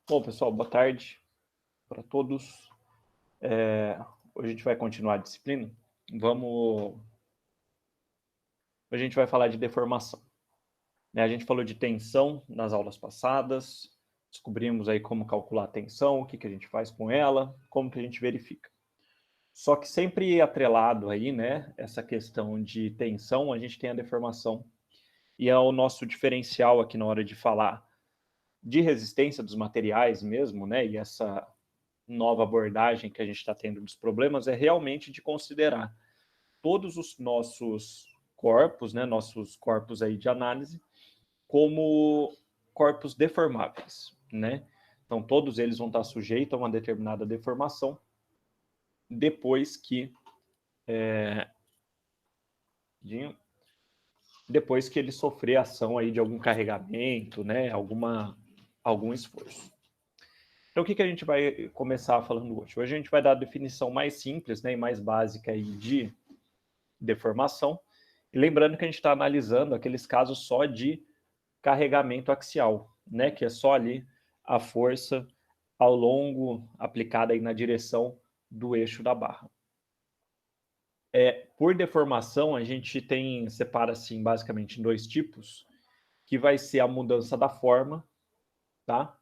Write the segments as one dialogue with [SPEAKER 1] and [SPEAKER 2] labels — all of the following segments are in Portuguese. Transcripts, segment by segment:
[SPEAKER 1] Bom, pessoal, boa tarde para todos. Hoje a gente vai continuar a disciplina. Vamos. A gente vai falar de deformação. A gente falou de tensão nas aulas passadas, descobrimos aí como calcular a tensão, o que a gente faz com ela, como que a gente verifica. Só que sempre atrelado aí, né, essa questão de tensão, a gente tem a deformação. E é o nosso diferencial aqui na hora de falar de resistência dos materiais mesmo, né, e essa nova abordagem que a gente está tendo dos problemas é realmente de considerar todos os nossos corpos, né, nossos corpos aí de análise, como corpos deformáveis, né? Então, todos eles vão estar sujeitos a uma determinada deformação depois que ele sofrer ação aí de algum carregamento, né, algum esforço. Então, o que a gente vai começar falando hoje? Hoje a gente vai dar a definição mais simples, né, e mais básica aí de deformação. E lembrando que a gente está analisando aqueles casos só de carregamento axial, né, que é só ali a força ao longo aplicada aí na direção do eixo da barra. Por deformação, a gente separa assim basicamente em dois tipos, que vai ser a mudança da forma, tá?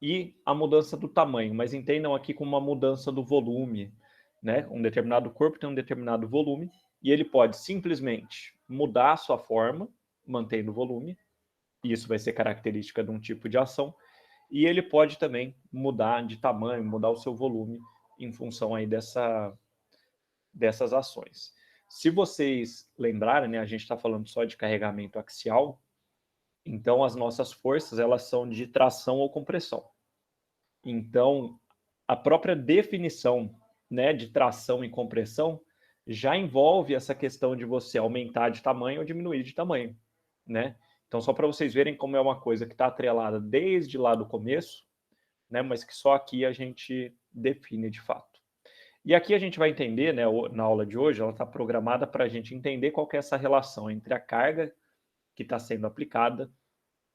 [SPEAKER 1] E a mudança do tamanho, mas entendam aqui como uma mudança do volume, né? Um determinado corpo tem um determinado volume e ele pode simplesmente mudar a sua forma, mantendo o volume, e isso vai ser característica de um tipo de ação, e ele pode também mudar de tamanho, mudar o seu volume em função aí dessas ações. Se vocês lembrarem, né, a gente está falando só de carregamento axial, então as nossas forças elas são de tração ou compressão. Então, a própria definição, né, de tração e compressão já envolve essa questão de você aumentar de tamanho ou diminuir de tamanho, né? Então, só para vocês verem como é uma coisa que está atrelada desde lá do começo, né, mas que só aqui a gente define de fato. E aqui a gente vai entender, né, na aula de hoje, ela está programada para a gente entender qual que é essa relação entre a carga que está sendo aplicada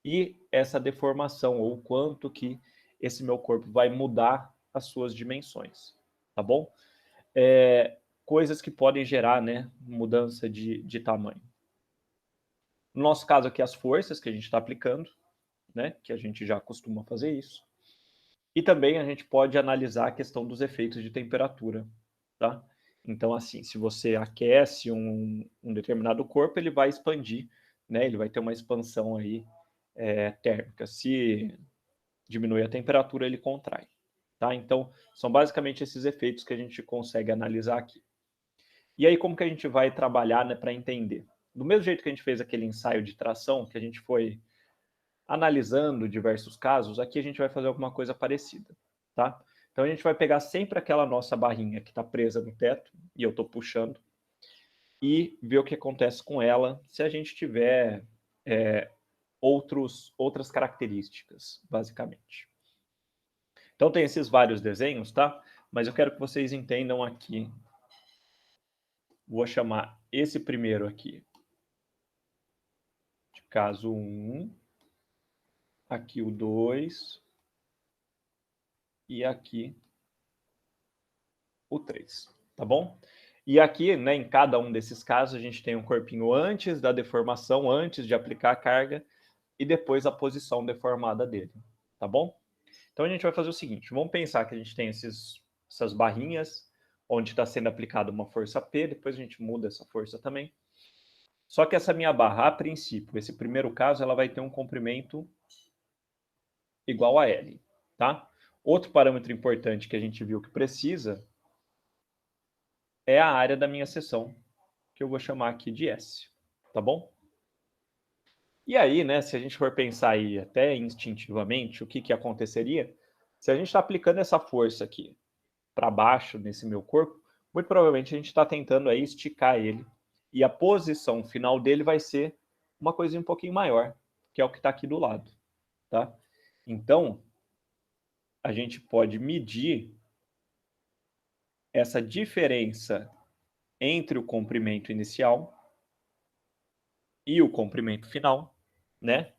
[SPEAKER 1] e essa deformação, ou quanto que esse meu corpo vai mudar as suas dimensões, tá bom? Coisas que podem gerar, né, mudança de tamanho. No nosso caso aqui, as forças que a gente está aplicando, né, que a gente já costuma fazer isso. E também a gente pode analisar a questão dos efeitos de temperatura, tá? Então, assim, se você aquece um determinado corpo, ele vai expandir, né? Ele vai ter uma expansão aí térmica. Se diminui a temperatura, ele contrai, tá? Então, são basicamente esses efeitos que a gente consegue analisar aqui. E aí, como que a gente vai trabalhar, né, para entender? Do mesmo jeito que a gente fez aquele ensaio de tração, que a gente foi analisando diversos casos, aqui a gente vai fazer alguma coisa parecida, tá? Então a gente vai pegar sempre aquela nossa barrinha que está presa no teto, e eu estou puxando, e ver o que acontece com ela se a gente tiver outras características, basicamente. Então tem esses vários desenhos, tá? Mas eu quero que vocês entendam aqui. Vou chamar esse primeiro aqui de caso 1, aqui o 2 e aqui o 3, tá bom? E aqui, né, em cada um desses casos, a gente tem um corpinho antes da deformação, antes de aplicar a carga, e depois a posição deformada dele, tá bom? Então a gente vai fazer o seguinte, vamos pensar que a gente tem essas barrinhas, onde está sendo aplicada uma força P, depois a gente muda essa força também. Só que essa minha barra, a princípio, esse primeiro caso, ela vai ter um comprimento igual a L, tá? Outro parâmetro importante que a gente viu que precisa é a área da minha seção, que eu vou chamar aqui de S, tá bom? E aí, né, se a gente for pensar aí até instintivamente, o que aconteceria? Se a gente está aplicando essa força aqui para baixo nesse meu corpo, muito provavelmente a gente está tentando aí esticar ele. E a posição final dele vai ser uma coisinha um pouquinho maior, que é o que está aqui do lado, tá? Então, a gente pode medir essa diferença entre o comprimento inicial e o comprimento final, né?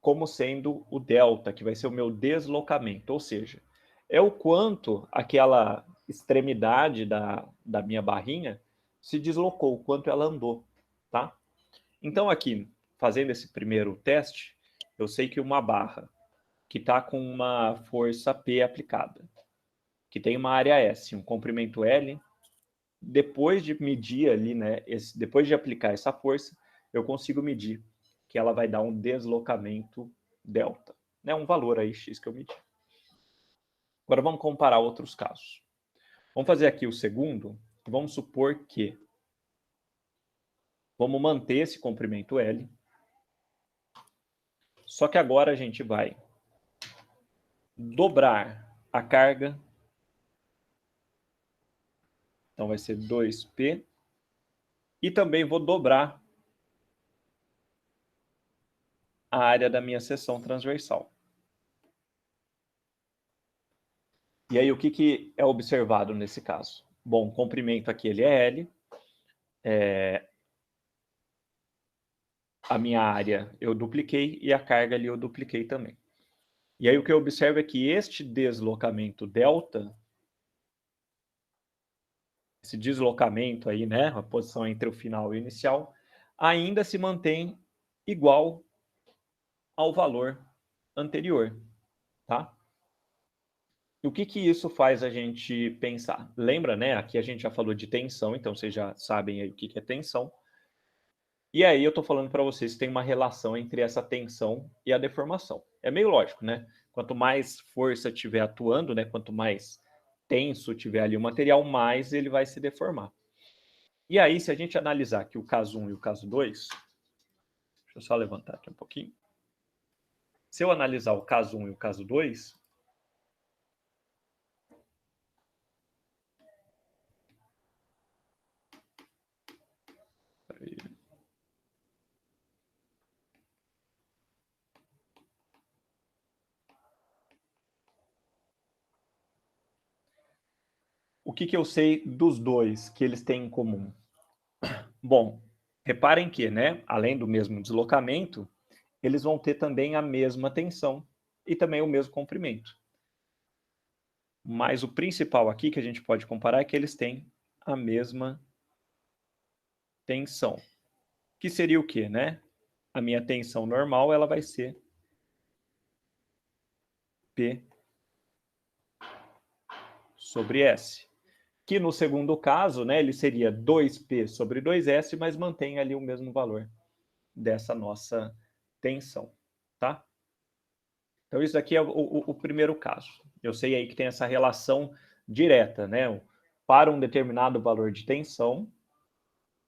[SPEAKER 1] como sendo o delta, que vai ser o meu deslocamento, ou seja, é o quanto aquela extremidade da minha barrinha se deslocou, o quanto ela andou, tá? Então aqui, fazendo esse primeiro teste, eu sei que uma barra que está com uma força P aplicada, que tem uma área S, um comprimento L, depois de medir ali, né, depois de aplicar essa força, eu consigo medir que ela vai dar um deslocamento delta, né, um valor aí X que eu medi. Agora vamos comparar outros casos. Vamos fazer aqui o segundo, vamos supor que vamos manter esse comprimento L, só que agora a gente vai dobrar a carga, então vai ser 2P, e também vou dobrar a área da minha seção transversal. E aí, o que é observado nesse caso? Bom, o comprimento aqui ele é L, a minha área eu dupliquei e a carga ali eu dupliquei também. E aí o que eu observo é que este deslocamento delta, esse deslocamento aí, né, a posição entre o final e o inicial, ainda se mantém igual ao valor anterior, tá? E o que isso faz a gente pensar? Lembra, né? Aqui a gente já falou de tensão, então vocês já sabem aí o que é tensão. E aí eu estou falando para vocês que tem uma relação entre essa tensão e a deformação. É meio lógico, né? Quanto mais força estiver atuando, né? Quanto mais tenso tiver ali o material, mais ele vai se deformar. E aí, se a gente analisar aqui o caso 1 e o caso 2, deixa eu só levantar aqui um pouquinho. Se eu analisar o caso 1 e o caso 2, o que eu sei dos dois que eles têm em comum? Bom, reparem que, né, além do mesmo deslocamento, eles vão ter também a mesma tensão e também o mesmo comprimento. Mas o principal aqui que a gente pode comparar é que eles têm a mesma tensão. Que seria o quê, né? A minha tensão normal, ela vai ser P sobre S. Que no segundo caso, né, ele seria 2P sobre 2S, mas mantém ali o mesmo valor dessa nossa tensão, tá? Então, isso aqui é o primeiro caso. Eu sei aí que tem essa relação direta, né? Para um determinado valor de tensão,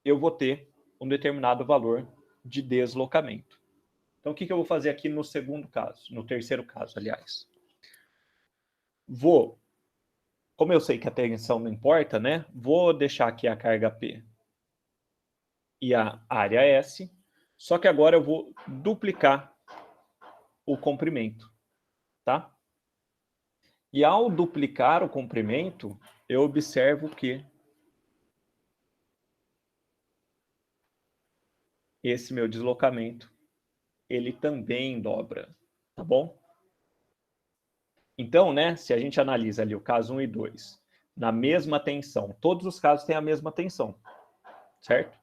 [SPEAKER 1] eu vou ter um determinado valor de deslocamento. Então, o que eu vou fazer aqui no segundo caso, no terceiro caso, aliás? Como eu sei que a tensão não importa, né? Vou deixar aqui a carga P e a área S, só que agora eu vou duplicar o comprimento, tá? E ao duplicar o comprimento, eu observo que esse meu deslocamento, ele também dobra, tá bom? Então, né, se a gente analisa ali o caso 1 e 2, na mesma tensão, todos os casos têm a mesma tensão, certo?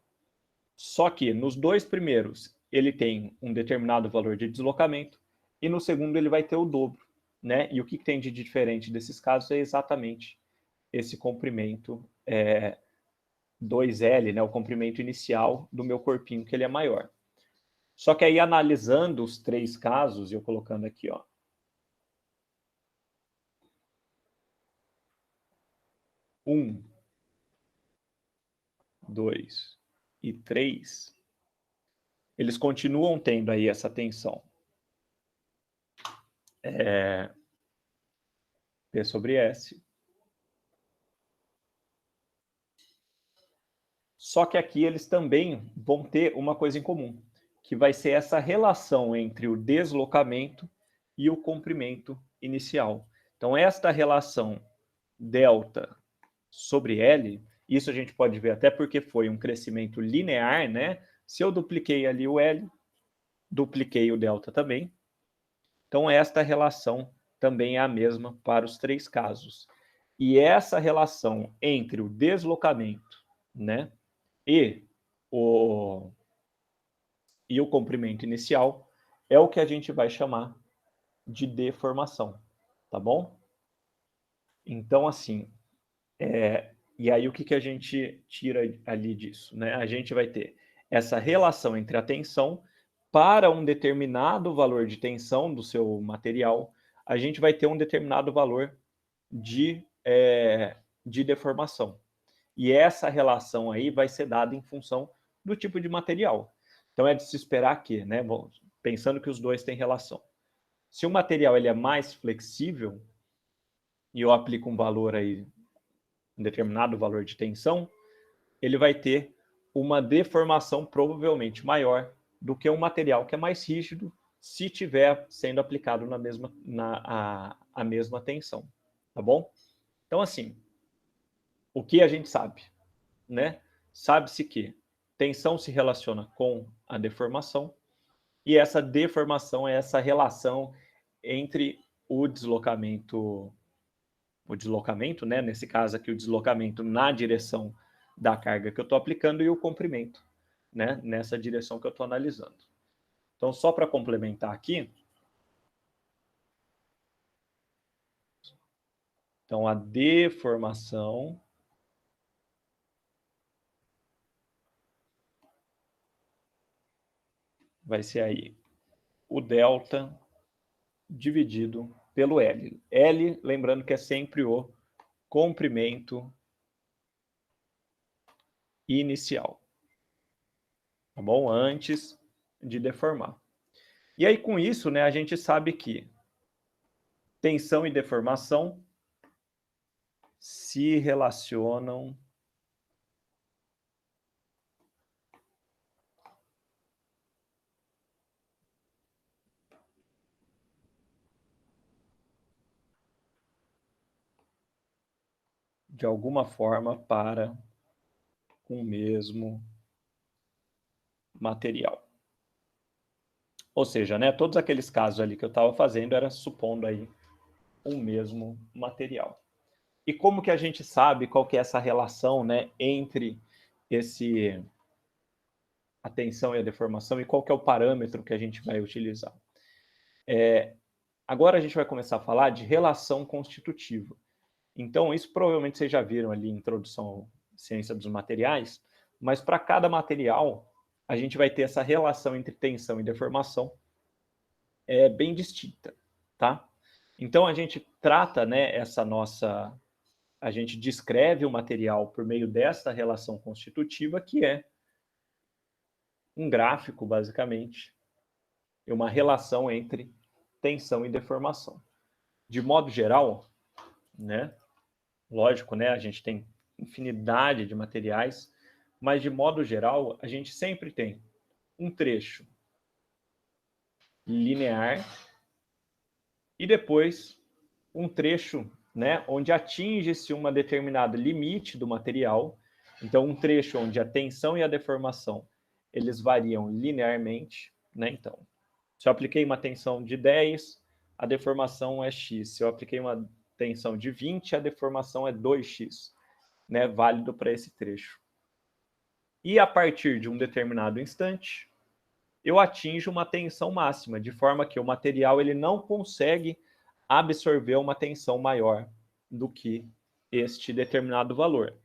[SPEAKER 1] Só que nos dois primeiros, ele tem um determinado valor de deslocamento, e no segundo ele vai ter o dobro, né? E o que tem de diferente desses casos é exatamente esse comprimento 2L, né? O comprimento inicial do meu corpinho, que ele é maior. Só que aí, analisando os três casos, eu colocando aqui, ó, 1, 2 e 3, eles continuam tendo aí essa tensão P sobre S. Só que aqui eles também vão ter uma coisa em comum, que vai ser essa relação entre o deslocamento e o comprimento inicial. Então, esta relação delta sobre L, isso a gente pode ver até porque foi um crescimento linear, né? Se eu dupliquei ali o L, dupliquei o delta também, Então, esta relação também é a mesma para os 3 casos. E essa relação entre o deslocamento, né, e o comprimento inicial é o que a gente vai chamar de deformação, tá bom? Então, assim, e aí o que a gente tira ali disso, né? A gente vai ter essa relação entre a tensão para um determinado valor de tensão do seu material, a gente vai ter um determinado valor de deformação. E essa relação aí vai ser dada em função do tipo de material. Então é de se esperar que, né, pensando que os dois têm relação. Se o material ele é mais flexível e eu aplico um valor aí, um determinado valor de tensão, ele vai ter uma deformação provavelmente maior do que um material que é mais rígido se tiver sendo aplicado a mesma tensão, tá bom? Então, assim, o que a gente sabe, né? Sabe-se que tensão se relaciona com a deformação e essa deformação é essa relação entre o deslocamento, né? Nesse caso aqui, o deslocamento na direção da carga que eu estou aplicando e o comprimento, né? Nessa direção que eu estou analisando. Então, só para complementar aqui, então a deformação vai ser aí o delta dividido pelo L. L, lembrando que é sempre o comprimento inicial, tá bom? Antes de deformar. E aí, com isso, né, a gente sabe que tensão e deformação se relacionam de alguma forma para o mesmo material. Ou seja, né, todos aqueles casos ali que eu estava fazendo era supondo aí um mesmo material. E como que a gente sabe qual que é essa relação, né, entre a tensão e a deformação e qual que é o parâmetro que a gente vai utilizar? Agora a gente vai começar a falar de relação constitutiva. Então, isso provavelmente vocês já viram ali em Introdução à Ciência dos Materiais, mas para cada material, a gente vai ter essa relação entre tensão e deformação bem distinta, tá? Então, a gente trata, né, a gente descreve o material por meio desta relação constitutiva, que é um gráfico, basicamente, e uma relação entre tensão e deformação. De modo geral, né, lógico, né, a gente tem infinidade de materiais, mas de modo geral, a gente sempre tem um trecho linear e depois um trecho, né, onde atinge-se uma determinado limite do material. Então, um trecho onde a tensão e a deformação eles variam linearmente, né? Então, se eu apliquei uma tensão de 10, a deformação é x. Se eu apliquei uma tensão de 20, a deformação é 2x, né? Válido para esse trecho. E a partir de um determinado instante, eu atinjo uma tensão máxima, de forma que o material ele não consegue absorver uma tensão maior do que este determinado valor.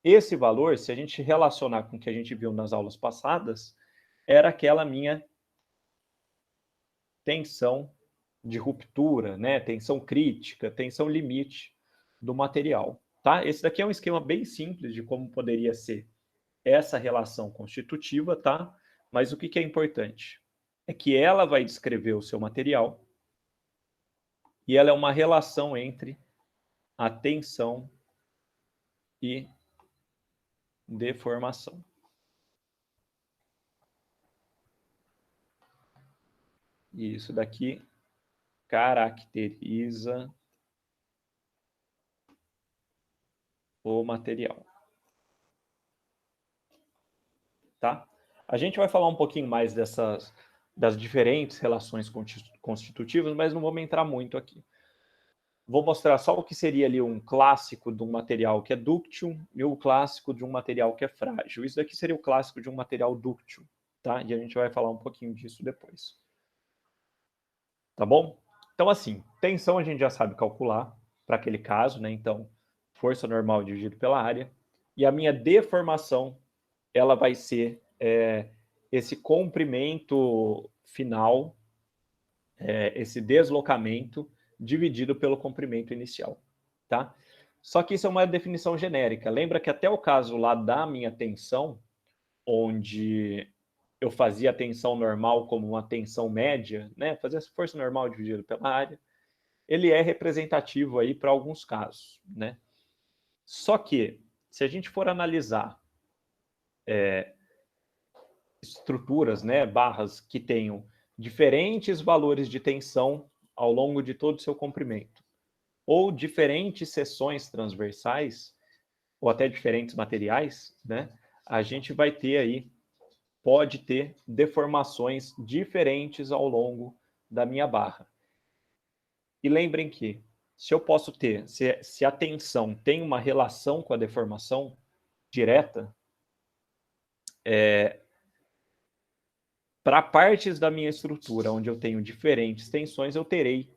[SPEAKER 1] Esse valor, se a gente relacionar com o que a gente viu nas aulas passadas, era aquela minha tensão de ruptura, né? Tensão crítica, tensão limite do material. Tá? Esse daqui é um esquema bem simples de como poderia ser essa relação constitutiva, tá? Mas o que é importante? É que ela vai descrever o seu material e ela é uma relação entre a tensão e deformação. E isso daqui caracteriza o material. Tá? A gente vai falar um pouquinho mais das diferentes relações constitutivas, mas não vamos entrar muito aqui. Vou mostrar só o que seria ali um clássico de um material que é dúctil e o clássico de um material que é frágil. Isso daqui seria o clássico de um material dúctil, tá? E a gente vai falar um pouquinho disso depois. Tá bom? Então, assim, tensão a gente já sabe calcular para aquele caso, né? Então, força normal dividido pela área. E a minha deformação, ela vai ser esse comprimento final, esse deslocamento dividido pelo comprimento inicial, tá? Só que isso é uma definição genérica. Lembra que até o caso lá da minha tensão, onde eu fazia a tensão normal como uma tensão média, né? Fazia a força normal dividido pela área, ele é representativo aí para alguns casos, né? Só que, se a gente for analisar estruturas, né, barras que tenham diferentes valores de tensão ao longo de todo o seu comprimento, ou diferentes seções transversais, ou até diferentes materiais, né, a gente vai ter aí, pode ter deformações diferentes ao longo da minha barra. E lembrem que, se eu posso ter, se a tensão tem uma relação com a deformação direta, para partes da minha estrutura onde eu tenho diferentes tensões, eu terei,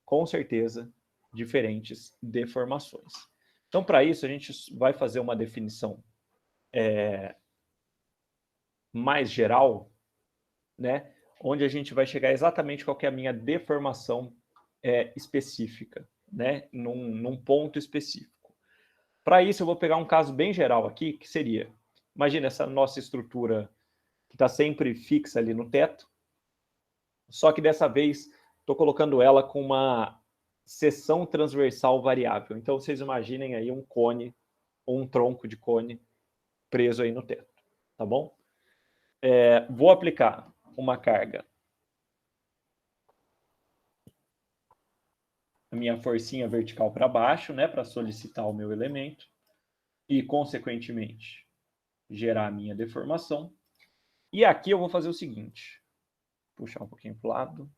[SPEAKER 1] com certeza, diferentes deformações. Então, para isso, a gente vai fazer uma definição mais geral, né? Onde a gente vai chegar exatamente qual que é a minha deformação específica, né? Num ponto específico. Para isso, eu vou pegar um caso bem geral aqui, que seria, imagina essa nossa estrutura que está sempre fixa ali no teto, só que dessa vez estou colocando ela com uma seção transversal variável. Então, vocês imaginem aí um cone, ou um tronco de cone preso aí no teto, tá bom? Vou aplicar uma carga, a minha forcinha vertical para baixo, né, para solicitar o meu elemento, e, consequentemente, gerar a minha deformação. E aqui eu vou fazer o seguinte, puxar um pouquinho para o lado.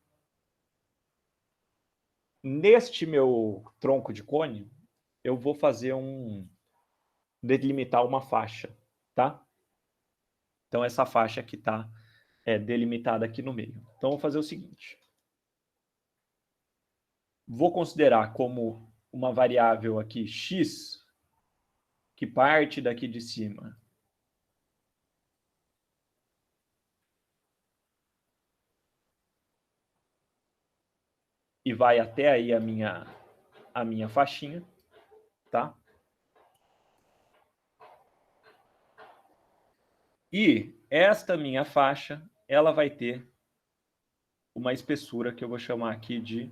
[SPEAKER 1] Neste meu tronco de cone, eu vou fazer delimitar uma faixa, tá? Então, essa faixa aqui está delimitada aqui no meio. Então, vou fazer o seguinte. Vou considerar como uma variável aqui x, que parte daqui de cima e vai até aí a minha faixinha, tá? E esta minha faixa, ela vai ter uma espessura que eu vou chamar aqui de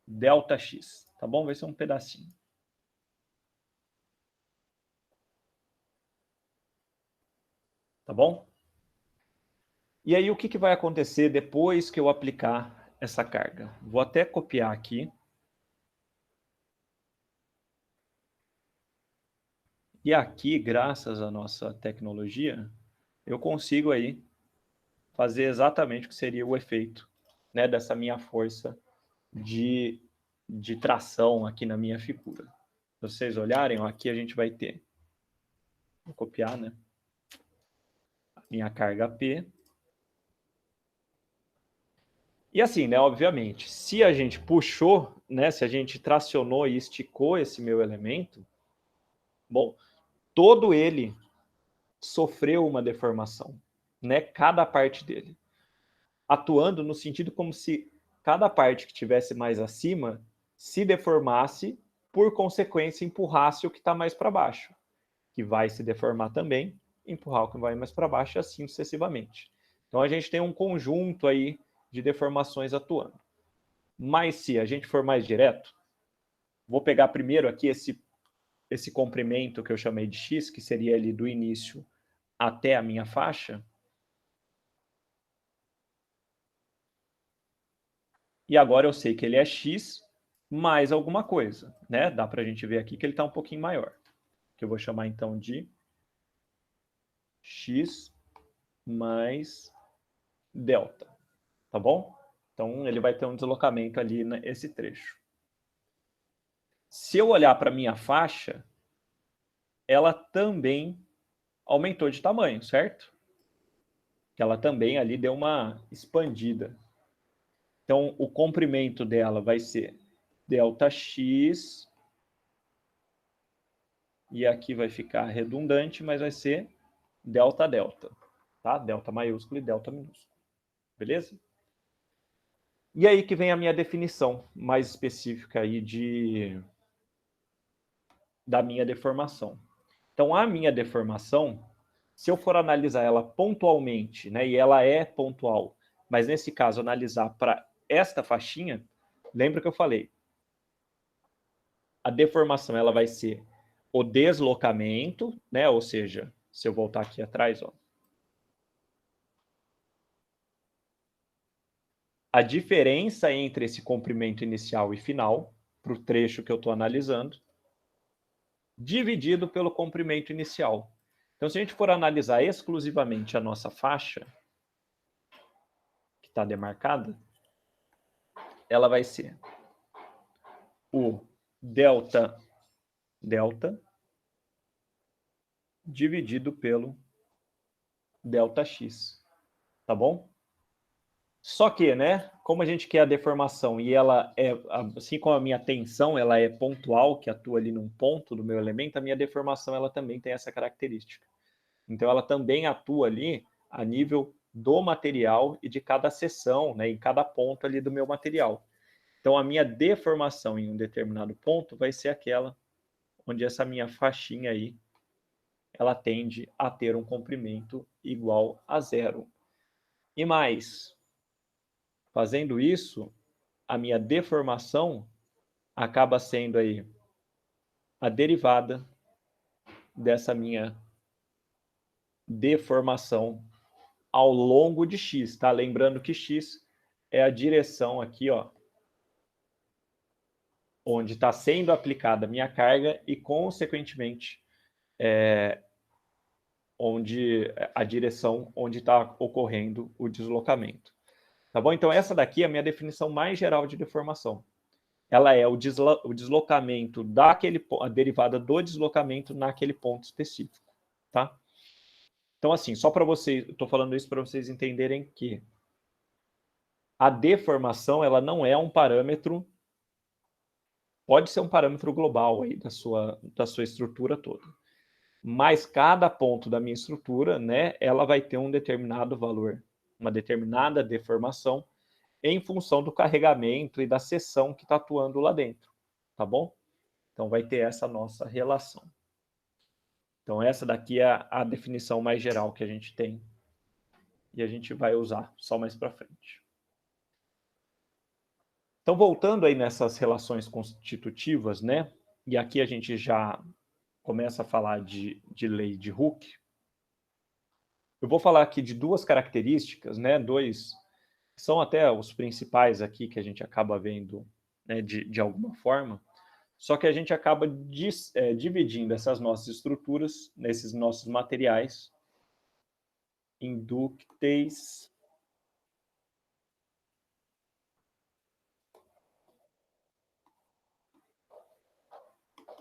[SPEAKER 1] ΔX, tá bom? Vai ser um pedacinho. Tá bom? E aí, o que vai acontecer depois que eu aplicar essa carga? Vou até copiar aqui. E aqui, graças à nossa tecnologia, eu consigo aí fazer exatamente o que seria o efeito, né, dessa minha força de tração aqui na minha figura. Se vocês olharem, ó, aqui a gente vai ter, vou copiar, né, a minha carga P. E assim, né, obviamente, se a gente puxou, né, se a gente tracionou e esticou esse meu elemento, bom, todo ele sofreu uma deformação, né, cada parte dele, atuando no sentido como se cada parte que tivesse mais acima se deformasse, por consequência, empurrasse o que está mais para baixo, que vai se deformar também, empurrar o que vai mais para baixo, e assim sucessivamente. Então, a gente tem um conjunto aí de deformações atuando. Mas se a gente for mais direto, vou pegar primeiro aqui esse comprimento que eu chamei de x, que seria ali do início até a minha faixa. E agora eu sei que ele é x mais alguma coisa, né? Dá para a gente ver aqui que ele está um pouquinho maior. Que eu vou chamar então de x mais delta, tá bom? Então, ele vai ter um deslocamento ali nesse trecho. Se eu olhar para a minha faixa, ela também aumentou de tamanho, certo? Ela também ali deu uma expandida. Então, o comprimento dela vai ser ΔX, e aqui vai ficar redundante, mas vai ser delta, delta, tá? Delta maiúsculo e delta minúsculo, beleza? E aí que vem a minha definição mais específica aí da minha deformação. Então, a minha deformação, se eu for analisar ela pontualmente, né, e ela é pontual, mas nesse caso analisar para esta faixinha, lembra que eu falei, a deformação ela vai ser o deslocamento, né, ou seja, se eu voltar aqui atrás, ó, a diferença entre esse comprimento inicial e final, para o trecho que eu estou analisando, dividido pelo comprimento inicial. Então, se a gente for analisar exclusivamente a nossa faixa, que está demarcada, ela vai ser o delta dividido pelo ΔX, tá bom? Só que, né, como a gente quer a deformação e ela é, assim como a minha tensão, ela é pontual, que atua ali num ponto do meu elemento, a minha deformação ela também tem essa característica. Então ela também atua ali a nível do material e de cada seção, né, em cada ponto ali do meu material. Então a minha deformação em um determinado ponto vai ser aquela onde essa minha faixinha aí, ela tende a ter um comprimento igual a zero. E mais, fazendo isso, a minha deformação acaba sendo aí a derivada dessa minha deformação ao longo de x, tá? Lembrando que x é a direção aqui, ó, onde está sendo aplicada a minha carga e, consequentemente, onde a direção onde está ocorrendo o deslocamento. Tá bom? Então, essa daqui é a minha definição mais geral de deformação. Ela é o deslocamento a derivada do deslocamento naquele ponto específico, tá? Então, assim, só para vocês, estou falando isso para vocês entenderem que a deformação, ela não é um parâmetro, pode ser um parâmetro global aí da sua estrutura toda, mas cada ponto da minha estrutura, né, ela vai ter um determinado valor, uma determinada deformação, em função do carregamento e da seção que está atuando lá dentro, tá bom? Então, vai ter essa nossa relação. Então, essa daqui é a definição mais geral que a gente tem e a gente vai usar só mais para frente. Então, voltando aí nessas relações constitutivas, né? E aqui a gente já começa a falar de lei de Hooke. Eu vou falar aqui de duas características, né? Dois são até os principais aqui que a gente acaba vendo, né, de alguma forma. Só que a gente acaba dividindo essas nossas estruturas, nesses nossos materiais, em dúcteis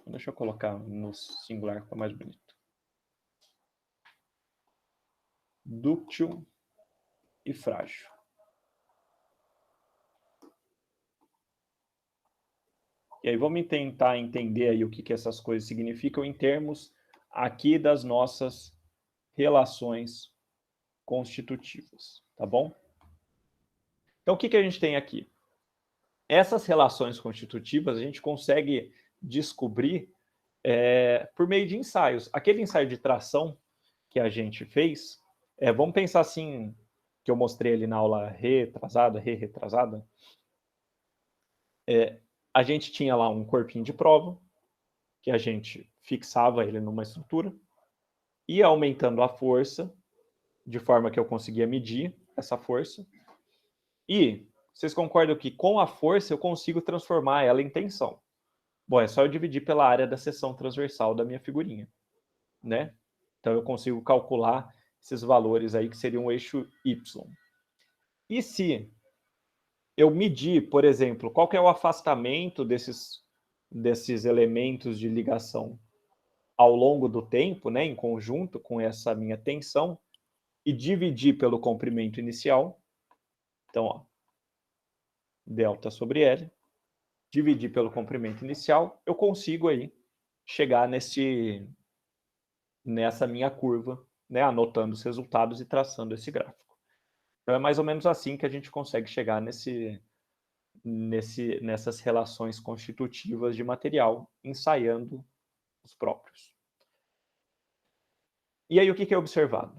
[SPEAKER 1] Deixa eu colocar no singular, fica mais bonito. Dúctil e frágil. E aí vamos tentar entender aí o que essas coisas significam em termos aqui das nossas relações constitutivas, tá bom? Então, o que a gente tem aqui? Essas relações constitutivas a gente consegue descobrir por meio de ensaios. Aquele ensaio de tração que a gente fez, vamos pensar assim, que eu mostrei ali na aula retrasada, a gente tinha lá um corpinho de prova, que a gente fixava ele numa estrutura, ia aumentando a força, de forma que eu conseguia medir essa força, e vocês concordam que com a força eu consigo transformar ela em tensão? Bom, é só eu dividir pela área da seção transversal da minha figurinha, né? Então eu consigo calcular esses valores aí que seriam o eixo Y. E se eu medir, por exemplo, qual que é o afastamento desses elementos de ligação ao longo do tempo, né, em conjunto com essa minha tensão, e dividir pelo comprimento inicial. Então, ó, delta sobre L, dividir pelo comprimento inicial, eu consigo aí chegar nessa minha curva, né, anotando os resultados e traçando esse gráfico. Então, é mais ou menos assim que a gente consegue chegar nessas relações constitutivas de material, ensaiando os próprios. E aí, o que é observado?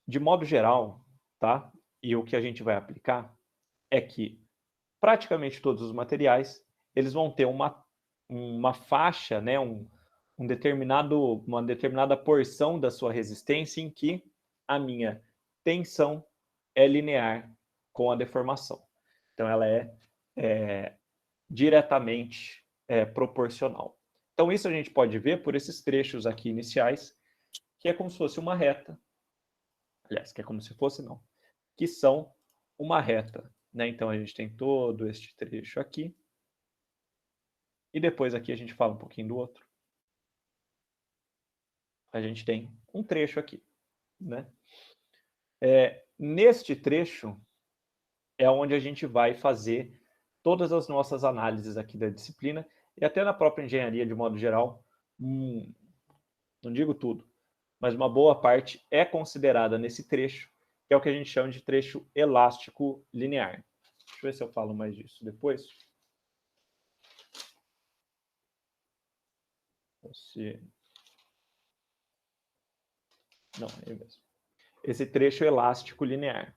[SPEAKER 1] De modo geral, tá? E o que a gente vai aplicar é que praticamente todos os materiais eles vão ter uma faixa, né, uma determinada porção da sua resistência em que a minha tensão é linear com a deformação. Então, ela é diretamente proporcional. Então, isso a gente pode ver por esses trechos aqui iniciais, que é como se fosse uma reta. Aliás, que é como se fosse, não. Que são uma reta, né? Então, a gente tem todo este trecho aqui. E depois aqui a gente fala um pouquinho do outro. A gente tem um trecho aqui, né? Neste trecho é onde a gente vai fazer todas as nossas análises aqui da disciplina e até na própria engenharia, de modo geral, não digo tudo, mas uma boa parte é considerada nesse trecho, que é o que a gente chama de trecho elástico linear. Deixa eu ver se eu falo mais disso depois. Não, é mesmo. Esse trecho elástico linear.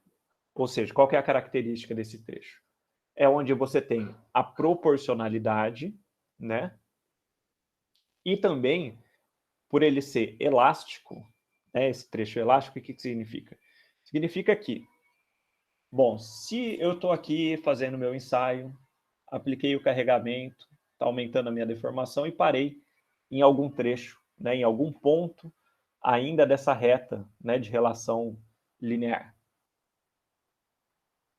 [SPEAKER 1] Ou seja, qual que é a característica desse trecho? É onde você tem a proporcionalidade, né? E também, por ele ser elástico, né, esse trecho elástico, o que significa? Significa que, bom, se eu estou aqui fazendo meu ensaio, apliquei o carregamento, está aumentando a minha deformação e parei em algum trecho, né, em algum ponto ainda dessa reta, né, de relação linear.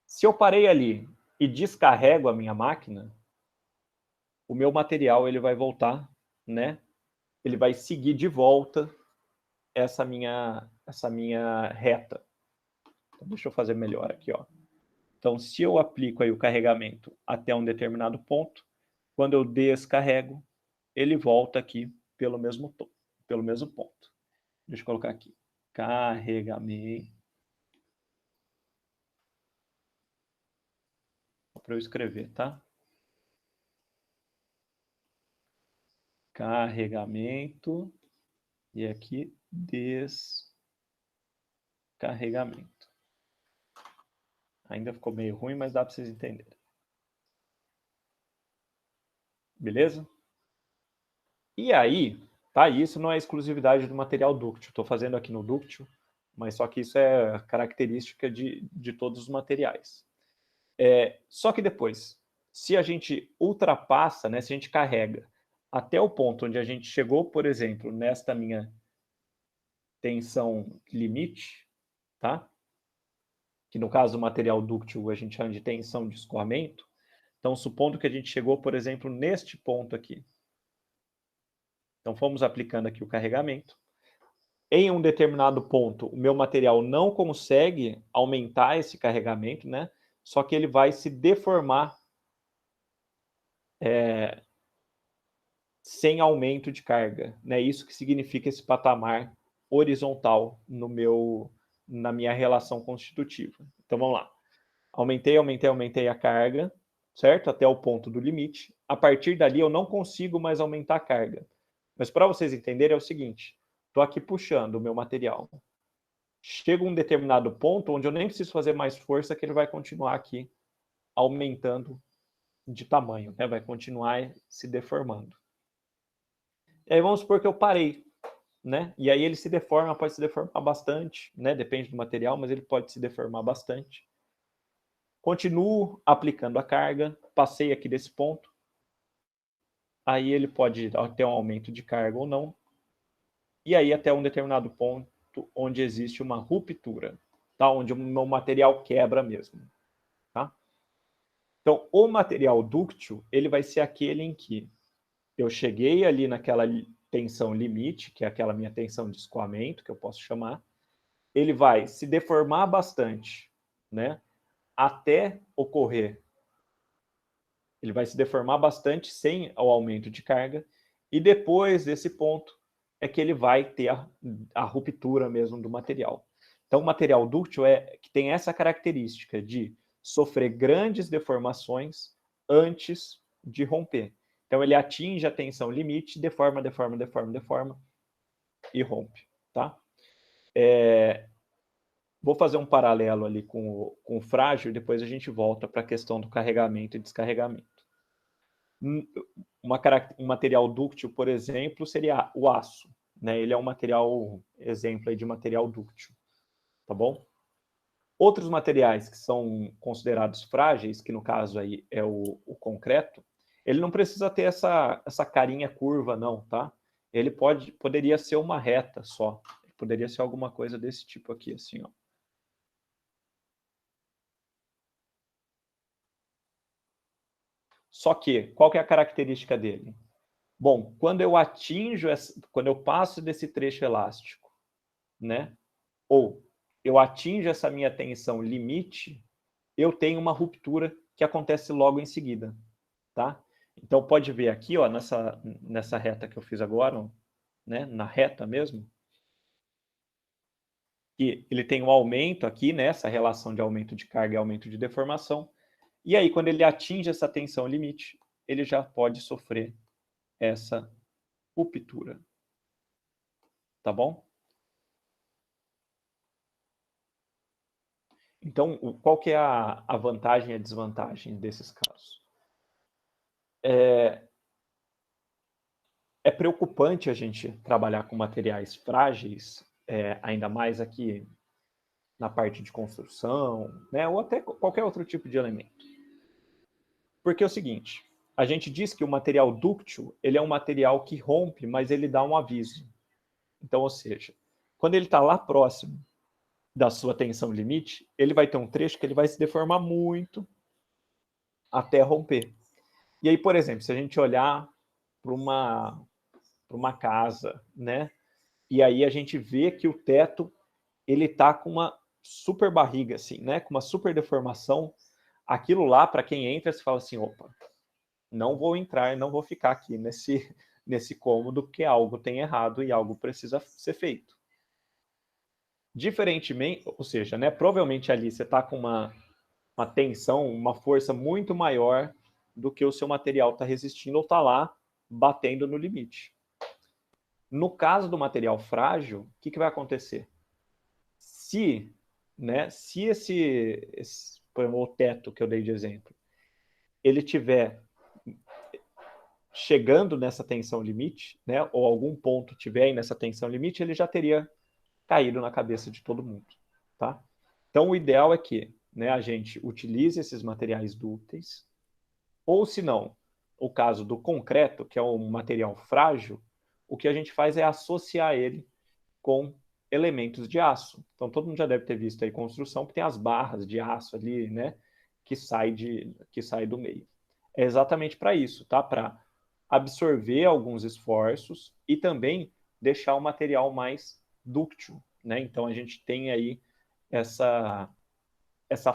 [SPEAKER 1] Se eu parei ali e descarrego a minha máquina, o meu material ele vai voltar, né? Ele vai seguir de volta essa minha reta. Então, deixa eu fazer melhor aqui, ó. Então, se eu aplico aí o carregamento até um determinado ponto, quando eu descarrego, ele volta aqui pelo mesmo ponto. Deixa eu colocar aqui. Carregamento. Para eu escrever, tá? Carregamento. E aqui, descarregamento. Ainda ficou meio ruim, mas dá para vocês entenderem. Beleza? E aí, tá? Isso não é exclusividade do material dúctil. Estou fazendo aqui no dúctil, mas só que isso é característica de todos os materiais. Só que depois, se a gente ultrapassa, né, se a gente carrega até o ponto onde a gente chegou, por exemplo, nesta minha tensão limite, tá? Que no caso do material dúctil a gente chama de tensão de escoamento. Então, supondo que a gente chegou, por exemplo, neste ponto aqui. Então, fomos aplicando aqui o carregamento. Em um determinado ponto, o meu material não consegue aumentar esse carregamento, né? Só que ele vai se deformar sem aumento de carga, né? Isso que significa esse patamar horizontal na minha relação constitutiva. Então, vamos lá. Aumentei a carga, certo? Até o ponto do limite. A partir dali, eu não consigo mais aumentar a carga. Mas para vocês entenderem, é o seguinte. Estou aqui puxando o meu material. Chega um determinado ponto onde eu nem preciso fazer mais força, que ele vai continuar aqui aumentando de tamanho, né? Vai continuar se deformando. E aí vamos supor que eu parei, né? E aí ele se deforma, pode se deformar bastante, né? Depende do material, mas ele pode se deformar bastante. Continuo aplicando a carga, passei aqui desse ponto. Aí ele pode ter um aumento de carga ou não. E aí até um determinado ponto onde existe uma ruptura, tá? Onde o meu material quebra mesmo. Então, o material dúctil, ele vai ser aquele em que eu cheguei ali naquela tensão limite, que é aquela minha tensão de escoamento, que eu posso chamar, ele vai se deformar bastante, né? Até ocorrer. Ele vai se deformar bastante sem o aumento de carga, e depois desse ponto é que ele vai ter a ruptura mesmo do material. Então, o material dúctil é que tem essa característica de sofrer grandes deformações antes de romper. Então, ele atinge a tensão limite, deforma, deforma, deforma, deforma e rompe, tá? Vou fazer um paralelo ali com o frágil e depois a gente volta para a questão do carregamento e descarregamento. Um material dúctil, por exemplo, seria o aço, né? Ele é um material, exemplo aí de material dúctil, tá bom? Outros materiais que são considerados frágeis, que no caso aí é o concreto, ele não precisa ter essa carinha curva, não, tá? Ele poderia ser uma reta só. Poderia ser alguma coisa desse tipo aqui, assim, ó. Só que, qual que é a característica dele? Bom, quando eu passo desse trecho elástico, né? Ou eu atinjo essa minha tensão limite, eu tenho uma ruptura que acontece logo em seguida, tá? Então pode ver aqui, ó, nessa reta que eu fiz agora, né? Na reta mesmo, que ele tem um aumento aqui, né? Essa relação de aumento de carga e aumento de deformação. E aí, quando ele atinge essa tensão limite, ele já pode sofrer essa ruptura. Tá bom? Então, qual que é a vantagem e a desvantagem desses casos? É preocupante a gente trabalhar com materiais frágeis, ainda mais aqui na parte de construção, né, ou até qualquer outro tipo de elemento. Porque é o seguinte, a gente diz que o material dúctil, ele é um material que rompe, mas ele dá um aviso. Então, ou seja, quando ele está lá próximo da sua tensão limite, ele vai ter um trecho que ele vai se deformar muito até romper. E aí, por exemplo, se a gente olhar para uma casa, né? E aí a gente vê que o teto ele tá com uma super barriga, assim, né? Com uma super deformação. Aquilo lá, para quem entra, se fala assim, opa, não vou entrar, não vou ficar aqui nesse cômodo, porque algo tem errado e algo precisa ser feito. Diferentemente, ou seja, né? Provavelmente ali você está com uma tensão, uma força muito maior do que o seu material está resistindo ou está lá batendo no limite. No caso do material frágil, o que vai acontecer? Se por exemplo, o teto que eu dei de exemplo, ele tiver chegando nessa tensão limite, né, ou algum ponto tiver aí nessa tensão limite, ele já teria caído na cabeça de todo mundo, tá? Então, o ideal é que, né, a gente utilize esses materiais dúcteis, ou se não, o caso do concreto, que é um material frágil, o que a gente faz é associar ele com elementos de aço. Então, todo mundo já deve ter visto aí construção, que tem as barras de aço ali, né, que sai do meio. É exatamente para isso, tá? Para absorver alguns esforços e também deixar o material mais dúctil, né? Então, a gente tem aí essa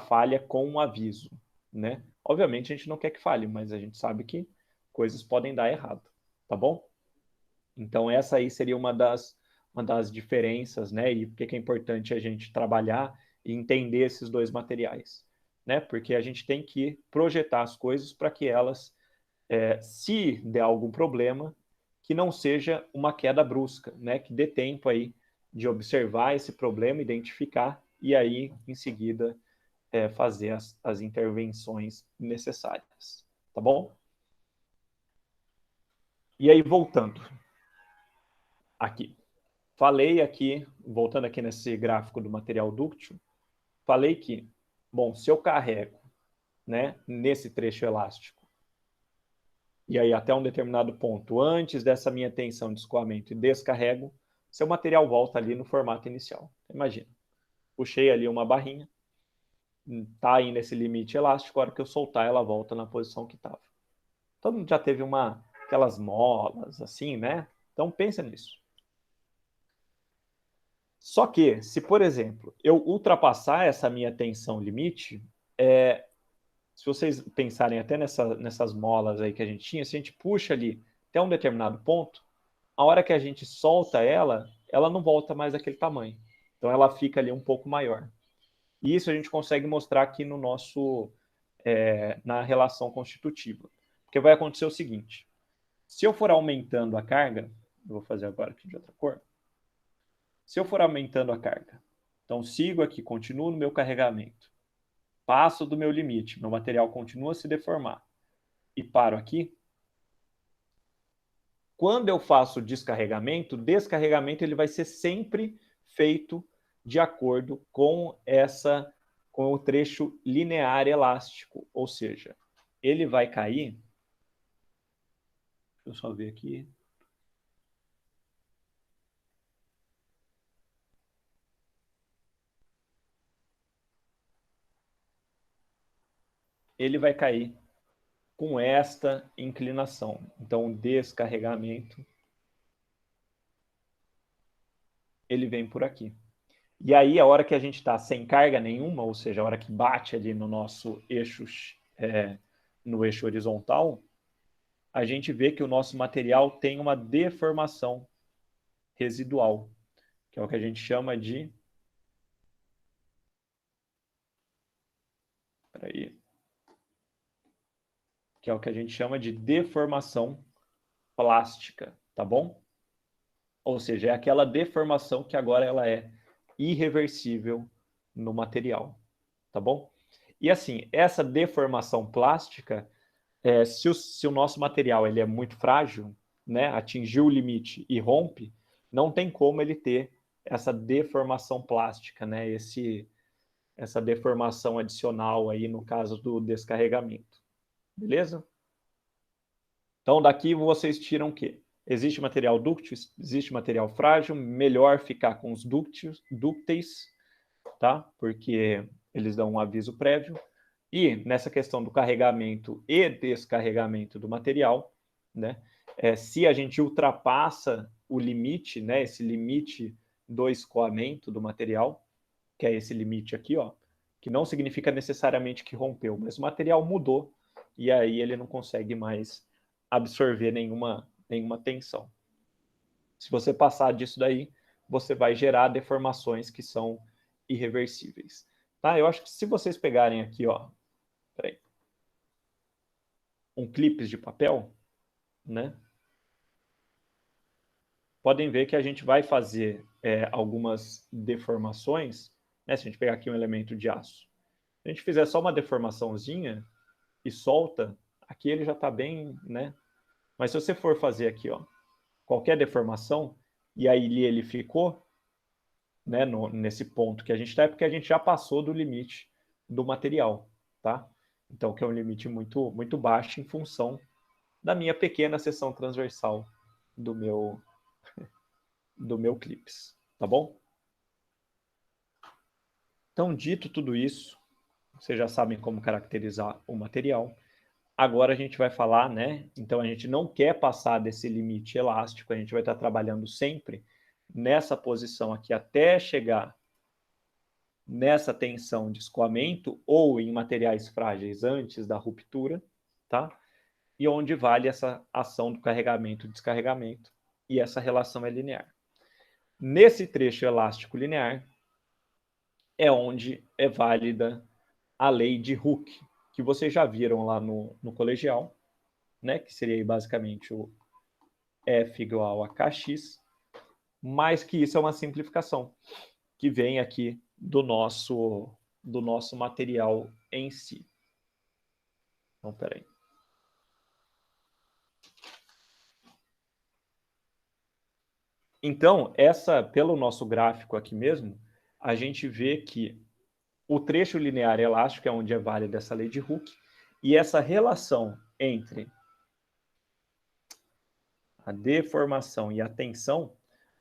[SPEAKER 1] falha com um aviso, né? Obviamente, a gente não quer que falhe, mas a gente sabe que coisas podem dar errado, tá bom? Então, essa aí seria uma das diferenças, né? E por que é importante a gente trabalhar e entender esses dois materiais, né? Porque a gente tem que projetar as coisas para que elas, se der algum problema, que não seja uma queda brusca, né? Que dê tempo aí de observar esse problema, identificar e aí, em seguida, fazer as intervenções necessárias, tá bom? E aí, voltando aqui. Falei aqui, voltando aqui nesse gráfico do material dúctil, falei que, bom, se eu carrego, né, nesse trecho elástico, e aí até um determinado ponto, antes dessa minha tensão de escoamento e descarrego, seu material volta ali no formato inicial. Imagina, puxei ali uma barrinha, está aí nesse limite elástico, a hora que eu soltar, ela volta na posição que estava. Todo mundo já teve aquelas molas, assim, né? Então, pensa nisso. Só que, se, por exemplo, eu ultrapassar essa minha tensão limite, se vocês pensarem até nessas molas aí que a gente tinha, se a gente puxa ali até um determinado ponto, a hora que a gente solta ela, ela não volta mais daquele tamanho. Então, ela fica ali um pouco maior. E isso a gente consegue mostrar aqui no nosso, na relação constitutiva. Porque vai acontecer o seguinte, se eu for aumentando a carga, eu vou fazer agora aqui de outra cor, se eu for aumentando a carga, então sigo aqui, continuo no meu carregamento, passo do meu limite, meu material continua a se deformar e paro aqui, quando eu faço descarregamento, o descarregamento ele vai ser sempre feito de acordo com com o trecho linear elástico, ou seja, ele vai cair. Deixa eu só ver aqui. Ele vai cair com esta inclinação. Então, o descarregamento ele vem por aqui. E aí, a hora que a gente está sem carga nenhuma, ou seja, a hora que bate ali no nosso eixo, no eixo horizontal, a gente vê que o nosso material tem uma deformação residual, que é o que a gente chama de... Peraí. Que é o que a gente chama de deformação plástica, tá bom? Ou seja, é aquela deformação que agora ela é irreversível no material, tá bom? E assim, essa deformação plástica, se o nosso material ele é muito frágil, né, atingiu o limite e rompe, não tem como ele ter essa deformação plástica, né, essa deformação adicional aí no caso do descarregamento. Beleza? Então, daqui vocês tiram o quê? Existe material dúctil, existe material frágil, melhor ficar com os dúcteis, tá? Porque eles dão um aviso prévio. E nessa questão do carregamento e descarregamento do material, né? Se a gente ultrapassa o limite, né? Esse limite do escoamento do material, que é esse limite aqui, ó, que não significa necessariamente que rompeu, mas o material mudou e aí ele não consegue mais absorver nenhuma tensão. Se você passar disso daí, você vai gerar deformações que são irreversíveis. Tá? Eu acho que se vocês pegarem aqui, ó, peraí, um clipe de papel, né? Podem ver que a gente vai fazer algumas deformações, né? Se a gente pegar aqui um elemento de aço. Se a gente fizer só uma deformaçãozinha e solta, aqui ele já está bem, né? Mas se você for fazer aqui, ó, qualquer deformação, e aí ele ficou, né, nesse ponto que a gente está, é porque a gente já passou do limite do material, tá? Então, que é um limite muito, muito baixo em função da minha pequena seção transversal do meu clips, tá bom? Então, dito tudo isso, vocês já sabem como caracterizar o material. Agora a gente vai falar, né? Então a gente não quer passar desse limite elástico, a gente vai estar trabalhando sempre nessa posição aqui até chegar nessa tensão de escoamento ou em materiais frágeis antes da ruptura, tá? E onde vale essa ação do carregamento e descarregamento, e essa relação é linear. Nesse trecho elástico linear é onde é válida a lei de Hooke, que vocês já viram lá no colegial, né? Que seria basicamente o F igual a Kx, mais que isso é uma simplificação que vem aqui do nosso material em si. Então, peraí. Então, pelo nosso gráfico aqui mesmo, a gente vê que o trecho linear elástico é onde é válida essa lei de Hooke, e essa relação entre a deformação e a tensão,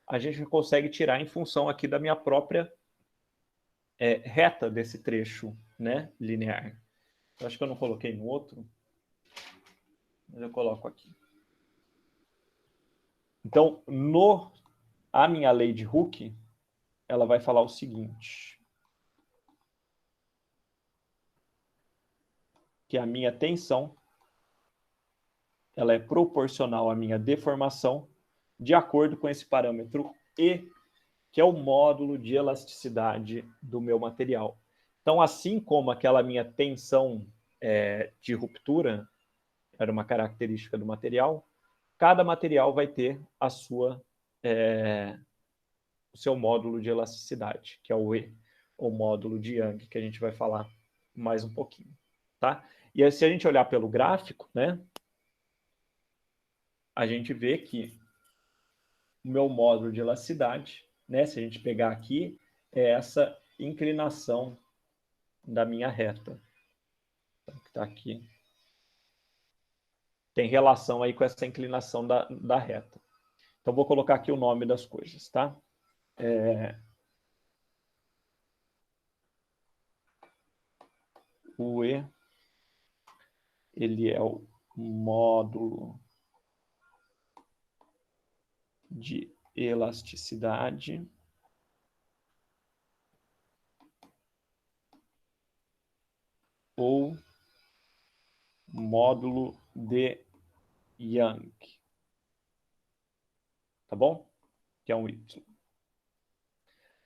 [SPEAKER 1] a gente consegue tirar em função aqui da minha própria reta desse trecho, né, linear. Eu acho que eu não coloquei no outro, mas eu coloco aqui. Então, a minha lei de Hooke, ela vai falar o seguinte, que a minha tensão ela é proporcional à minha deformação de acordo com esse parâmetro E, que é o módulo de elasticidade do meu material. Então, assim como aquela minha tensão de ruptura era uma característica do material, cada material vai ter a sua, o seu módulo de elasticidade, que é o E, o módulo de Young, que a gente vai falar mais um pouquinho. Tá? E aí, se a gente olhar pelo gráfico, né, a gente vê que o meu módulo de elasticidade, né, se a gente pegar aqui, é essa inclinação da minha reta. Então, que está aqui. Tem relação aí com essa inclinação da reta. Então, vou colocar aqui o nome das coisas, tá? O E, ele é o módulo de elasticidade ou módulo de Young. Tá bom? Que é um Y.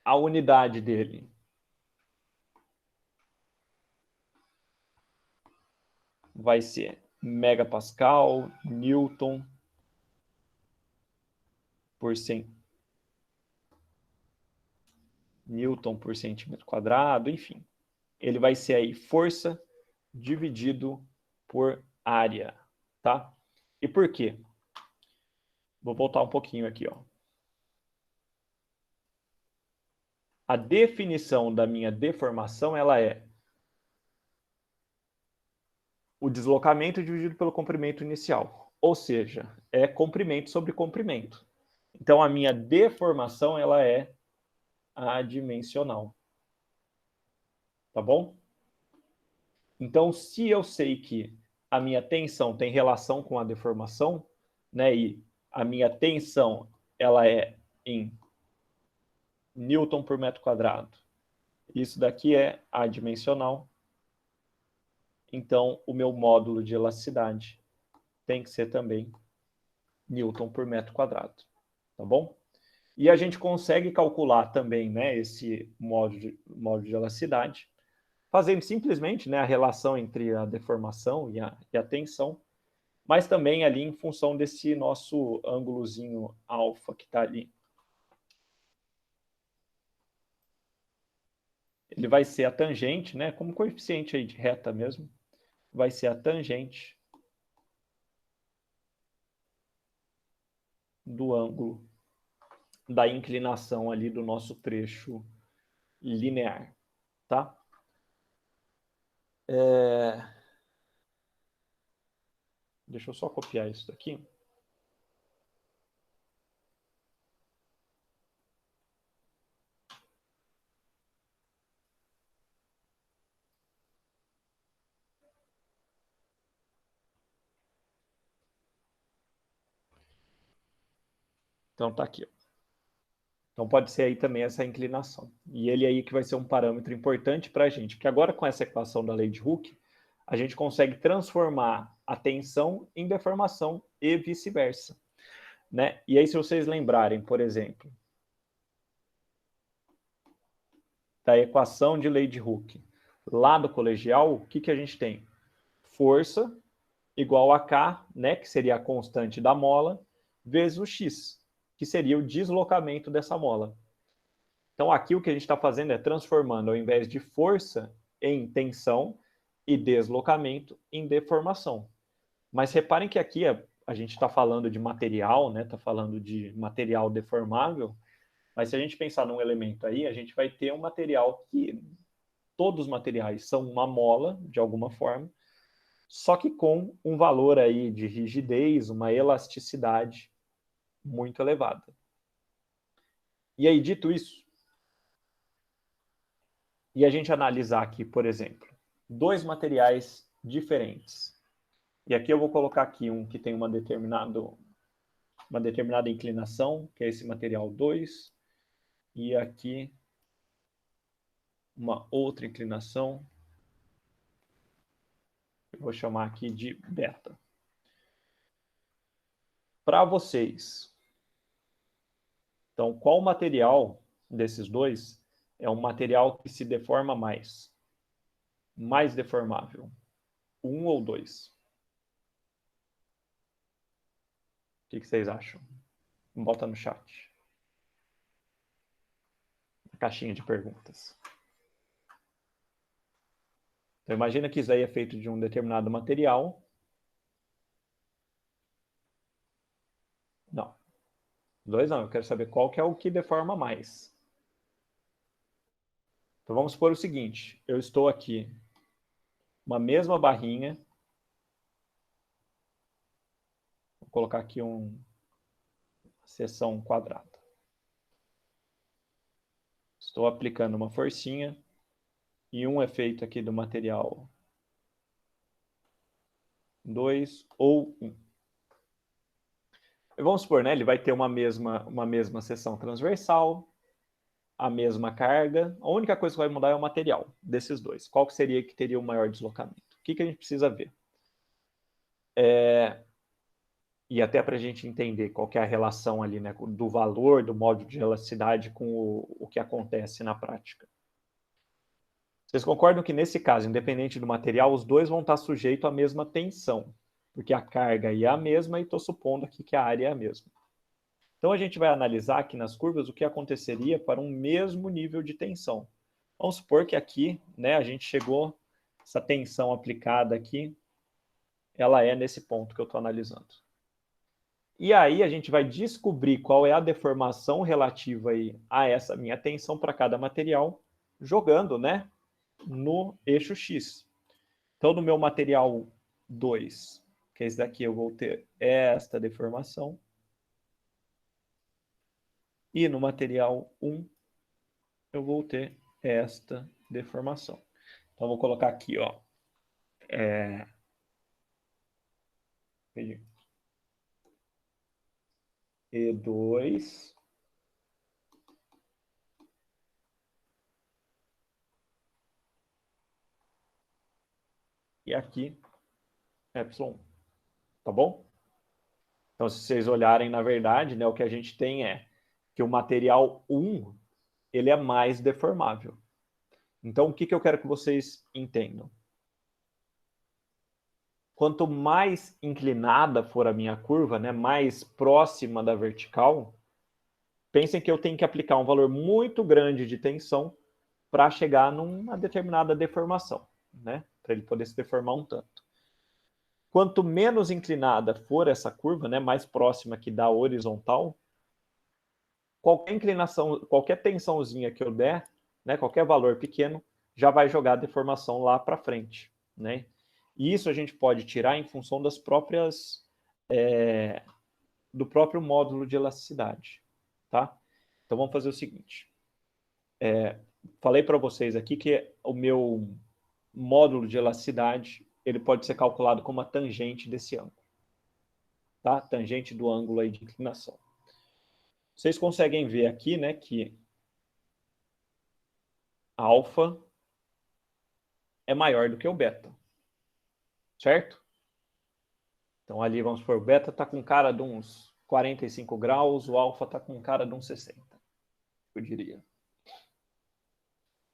[SPEAKER 1] A unidade dele vai ser megapascal, newton por centímetro quadrado, enfim. Ele vai ser aí força dividido por área, tá? E por quê? Vou voltar um pouquinho aqui, ó. A definição da minha deformação, ela é o deslocamento dividido pelo comprimento inicial. Ou seja, é comprimento sobre comprimento. Então, a minha deformação, ela é adimensional. Tá bom? Então, se eu sei que a minha tensão tem relação com a deformação, né, e a minha tensão ela é em Newton por metro quadrado, isso daqui é adimensional, então o meu módulo de elasticidade tem que ser também Newton por metro quadrado, tá bom? E a gente consegue calcular também, né, esse módulo de elasticidade fazendo simplesmente, né, a relação entre a deformação e a tensão, mas também ali em função desse nosso ângulozinho alfa que está ali. Ele vai ser a tangente, né, como coeficiente aí de reta mesmo, vai ser a tangente do ângulo da inclinação ali do nosso trecho linear, tá? Deixa eu só copiar isso daqui. Então tá aqui, ó. Então pode ser aí também essa inclinação. E ele aí que vai ser um parâmetro importante para a gente, porque agora com essa equação da lei de Hooke, a gente consegue transformar a tensão em deformação e vice-versa, né? E aí se vocês lembrarem, por exemplo, da equação de lei de Hooke, lá do colegial, o que a gente tem? Força igual a K, né, que seria a constante da mola, vezes o X, que seria o deslocamento dessa mola. Então, aqui o que a gente está fazendo é transformando, ao invés de força em tensão e deslocamento em deformação. Mas reparem que aqui a gente está falando de material, né? Está falando de material deformável, mas se a gente pensar num elemento aí, a gente vai ter um material que todos os materiais são uma mola, de alguma forma, só que com um valor aí de rigidez, uma elasticidade muito elevada. E aí, dito isso, e a gente analisar aqui, por exemplo, dois materiais diferentes. E aqui eu vou colocar aqui um que tem uma determinada inclinação, que é esse material 2, e aqui uma outra inclinação, eu vou chamar aqui de beta. Para vocês, então, qual material desses dois é um material que se deforma mais? Mais deformável? Um ou dois? O que vocês acham? Bota no chat. Caixinha de perguntas. Então, imagina que isso aí é feito de um determinado material. Não. Dois não, eu quero saber qual que é o que deforma mais. Então, vamos supor o seguinte. Eu estou aqui, uma mesma barrinha. Vou colocar aqui uma seção quadrada. Estou aplicando uma forcinha. E um é feito aqui do material 2 ou 1. Vamos supor, né? Ele vai ter uma mesma seção transversal, a mesma carga. A única coisa que vai mudar é o material desses dois. Qual que seria que teria o maior deslocamento? O que a gente precisa ver? E até para a gente entender qual que é a relação ali, né, do valor do módulo de elasticidade com o que acontece na prática. Vocês concordam que nesse caso, independente do material, os dois vão estar sujeitos à mesma tensão, porque a carga aí é a mesma e estou supondo aqui que a área é a mesma. Então a gente vai analisar aqui nas curvas o que aconteceria para um mesmo nível de tensão. Vamos supor que aqui, né, a gente chegou, essa tensão aplicada aqui, ela é nesse ponto que eu estou analisando. E aí a gente vai descobrir qual é a deformação relativa aí a essa minha tensão para cada material, jogando, né, no eixo X. Então, no meu material 2, que é esse daqui, eu vou ter esta deformação. E no material 1, eu vou ter esta deformação. Então, vou colocar aqui, ó. E2. E aqui, Y1. Tá bom? Então, se vocês olharem, na verdade, né, o que a gente tem é que o material 1, ele é mais deformável. Então, o que eu quero que vocês entendam? Quanto mais inclinada for a minha curva, né, mais próxima da vertical, pensem que eu tenho que aplicar um valor muito grande de tensão para chegar numa determinada deformação, né, para ele poder se deformar um tanto. Quanto menos inclinada for essa curva, né, mais próxima que da horizontal, qualquer inclinação, qualquer tensãozinha que eu der, né, qualquer valor pequeno, já vai jogar a deformação lá para frente, né? E isso a gente pode tirar em função das próprias do próprio módulo de elasticidade, tá? Então vamos fazer o seguinte. Falei para vocês aqui que o meu módulo de elasticidade ele pode ser calculado como a tangente desse ângulo, tá? Tangente do ângulo aí de inclinação. Vocês conseguem ver aqui, né, que alfa é maior do que o beta, certo? Então ali, vamos supor, o beta está com cara de uns 45 graus, o alfa está com cara de uns 60, eu diria.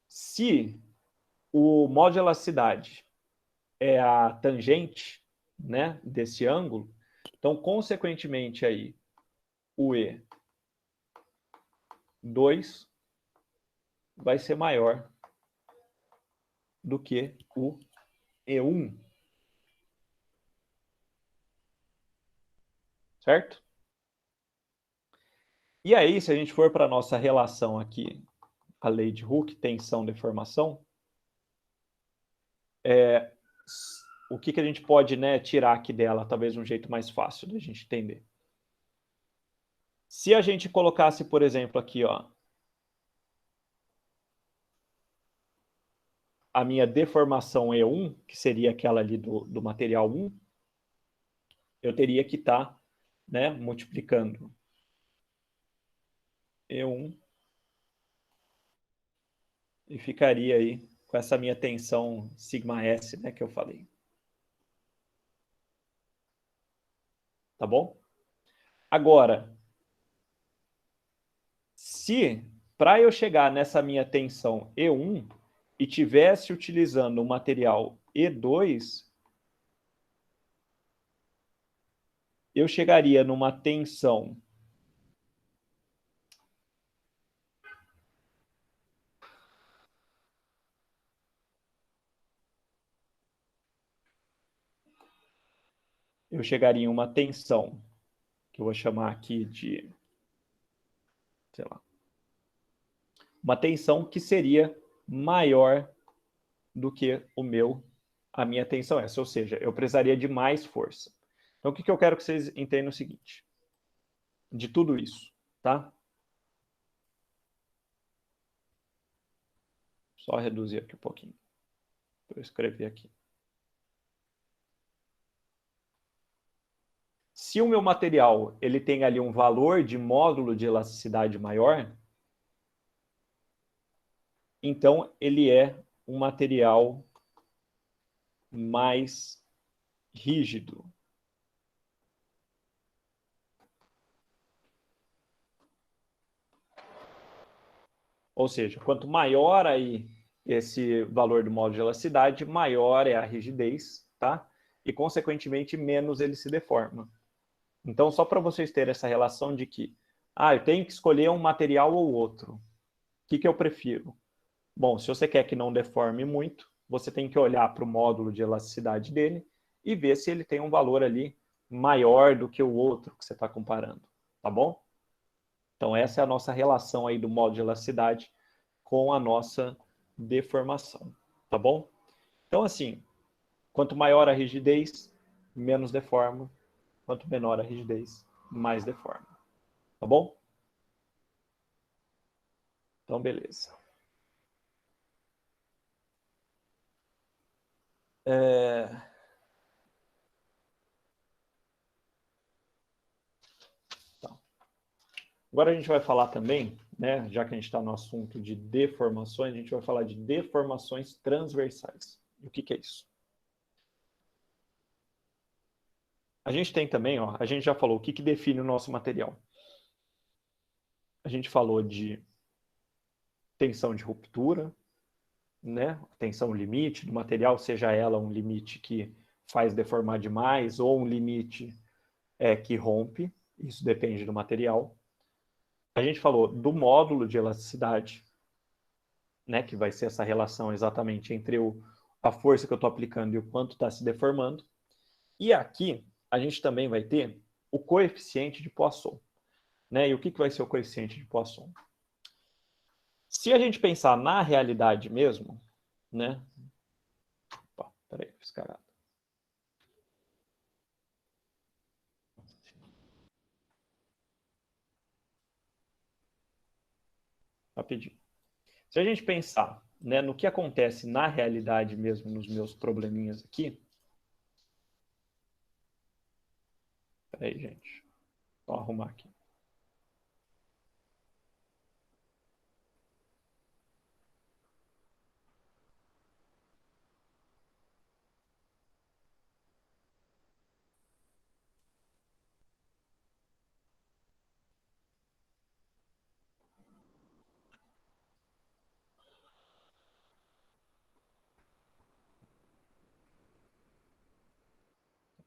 [SPEAKER 1] Se o módulo de elasticidade é a tangente, né, desse ângulo, então, consequentemente, aí, o E2 vai ser maior do que o E1. Certo? E aí, se a gente for para a nossa relação aqui, a lei de Hooke, tensão, deformação, o que a gente pode, né, tirar aqui dela, talvez um jeito mais fácil da gente entender. Se a gente colocasse, por exemplo, aqui, ó, a minha deformação E1, que seria aquela ali do material 1, eu teria que estar, né, multiplicando E1 e ficaria aí com essa minha tensão sigma S, né, que eu falei. Tá bom? Agora, se para eu chegar nessa minha tensão E1 e tivesse utilizando o material E2, eu chegaria numa tensão em uma tensão que eu vou chamar aqui de, sei lá, uma tensão que seria maior do que a minha tensão S, ou seja, eu precisaria de mais força. Então, o que eu quero que vocês entendam é o seguinte, de tudo isso, tá? Só reduzir aqui um pouquinho. Eu escrevi aqui. Se o meu material ele tem ali um valor de módulo de elasticidade maior, então ele é um material mais rígido. Ou seja, quanto maior aí esse valor do módulo de elasticidade, maior é a rigidez, tá? E, consequentemente, menos ele se deforma. Então, só para vocês terem essa relação de que, eu tenho que escolher um material ou outro. O que eu prefiro? Bom, se você quer que não deforme muito, você tem que olhar para o módulo de elasticidade dele e ver se ele tem um valor ali maior do que o outro que você está comparando, tá bom? Então, essa é a nossa relação aí do módulo de elasticidade com a nossa deformação, tá bom? Então, assim, quanto maior a rigidez, menos deforma. Quanto menor a rigidez, mais deforma. Tá bom? Então, beleza. Tá. Agora a gente vai falar também, né, já que a gente está no assunto de deformações, a gente vai falar de deformações transversais. E o que é isso? A gente tem também, ó, a gente já falou o que define o nosso material. A gente falou de tensão de ruptura, né? Tensão limite do material, seja ela um limite que faz deformar demais ou um limite que rompe, isso depende do material. A gente falou do módulo de elasticidade, né? Que vai ser essa relação exatamente entre a força que eu estou aplicando e o quanto está se deformando. E aqui a gente também vai ter o coeficiente de Poisson. Né? E o que vai ser o coeficiente de Poisson? Se a gente pensar na realidade mesmo, né? Opa, peraí, fiz cagada. Rapidinho. Se a gente pensar, né, no que acontece na realidade mesmo, nos meus probleminhas aqui. Peraí, gente. Vou arrumar aqui.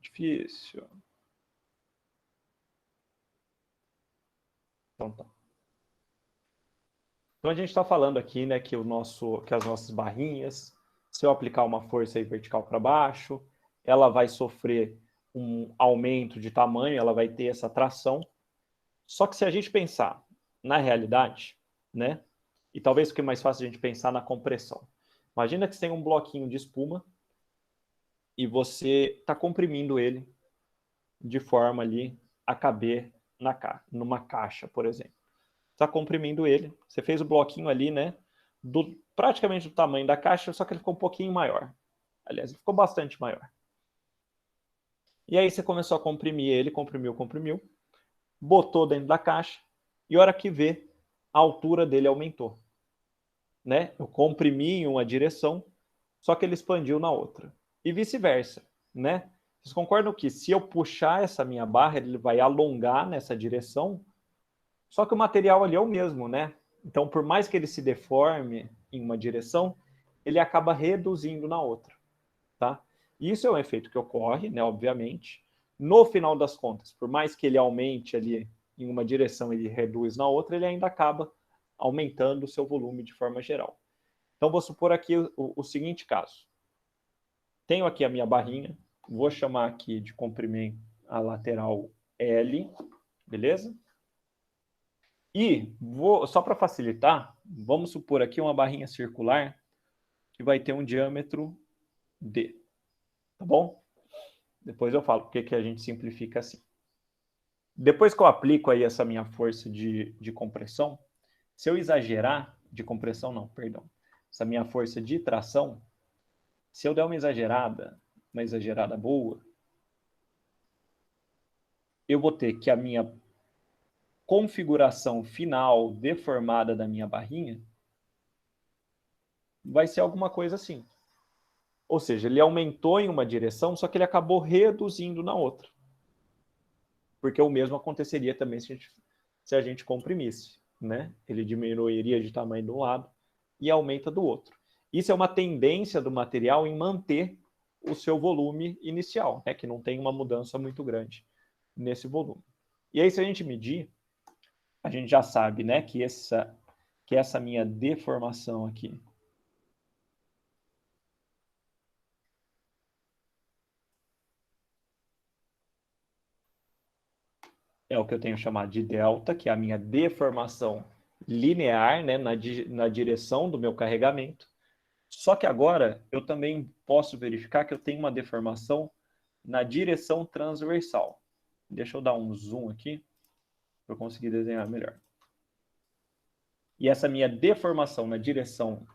[SPEAKER 1] Difícil. Então tá. Então a gente está falando aqui, né, que as nossas barrinhas, se eu aplicar uma força aí vertical para baixo, ela vai sofrer um aumento de tamanho, ela vai ter essa tração. Só que se a gente pensar na realidade, né, e talvez fique mais fácil a gente pensar na compressão. Imagina que você tem um bloquinho de espuma e você está comprimindo ele de forma ali a caber numa caixa, por exemplo. Está comprimindo ele, você fez o bloquinho ali, né? praticamente do tamanho da caixa, só que ele ficou um pouquinho maior. Aliás, ele ficou bastante maior. E aí você começou a comprimir ele, comprimiu, botou dentro da caixa, e a hora que vê, a altura dele aumentou. Né? Eu comprimi em uma direção, só que ele expandiu na outra. E vice-versa, né? Vocês concordam que se eu puxar essa minha barra, ele vai alongar nessa direção, só que o material ali é o mesmo, né? Então, por mais que ele se deforme em uma direção, ele acaba reduzindo na outra, tá? Isso é um efeito que ocorre, né, obviamente. No final das contas, por mais que ele aumente ali em uma direção e ele reduz na outra, ele ainda acaba aumentando o seu volume de forma geral. Então, vou supor aqui o seguinte caso. Tenho aqui a minha barrinha, vou chamar aqui de comprimir a lateral L, beleza? E, só para facilitar, vamos supor aqui uma barrinha circular que vai ter um diâmetro D, tá bom? Depois eu falo porque que a gente simplifica assim. Depois que eu aplico aí essa minha força de compressão, se eu exagerar, de compressão não, perdão, essa minha força de tração, se eu der uma exagerada boa, eu vou ter que a minha configuração final deformada da minha barrinha vai ser alguma coisa assim. Ou seja, ele aumentou em uma direção, só que ele acabou reduzindo na outra. Porque o mesmo aconteceria também se a gente comprimisse, né? Ele diminuiria de tamanho de um lado e aumenta do outro. Isso é uma tendência do material em manter o seu volume inicial, né? Que não tem uma mudança muito grande nesse volume. E aí, se a gente medir, a gente já sabe, né, que essa minha deformação aqui é o que eu tenho chamado de delta, que é a minha deformação linear, né, na direção do meu carregamento. Só que agora eu também posso verificar que eu tenho uma deformação na direção transversal. Deixa eu dar um zoom aqui para eu conseguir desenhar melhor. E essa minha deformação na direção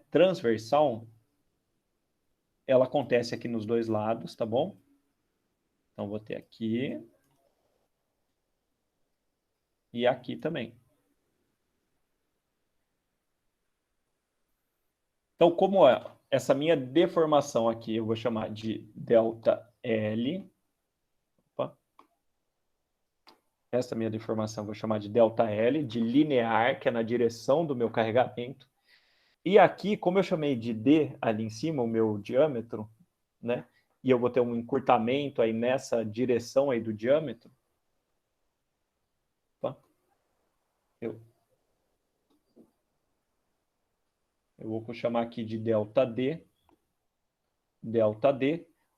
[SPEAKER 1] transversal, ela acontece aqui nos dois lados, tá bom? Então, vou ter aqui e aqui também. Então, como é essa minha deformação aqui, eu vou chamar de delta L. Opa. Essa minha deformação eu vou chamar de delta L, de linear, que é na direção do meu carregamento. E aqui, como eu chamei de D ali em cima, o meu diâmetro, né? E eu vou ter um encurtamento aí nessa direção aí do diâmetro. Opa. Eu vou chamar aqui de delta D,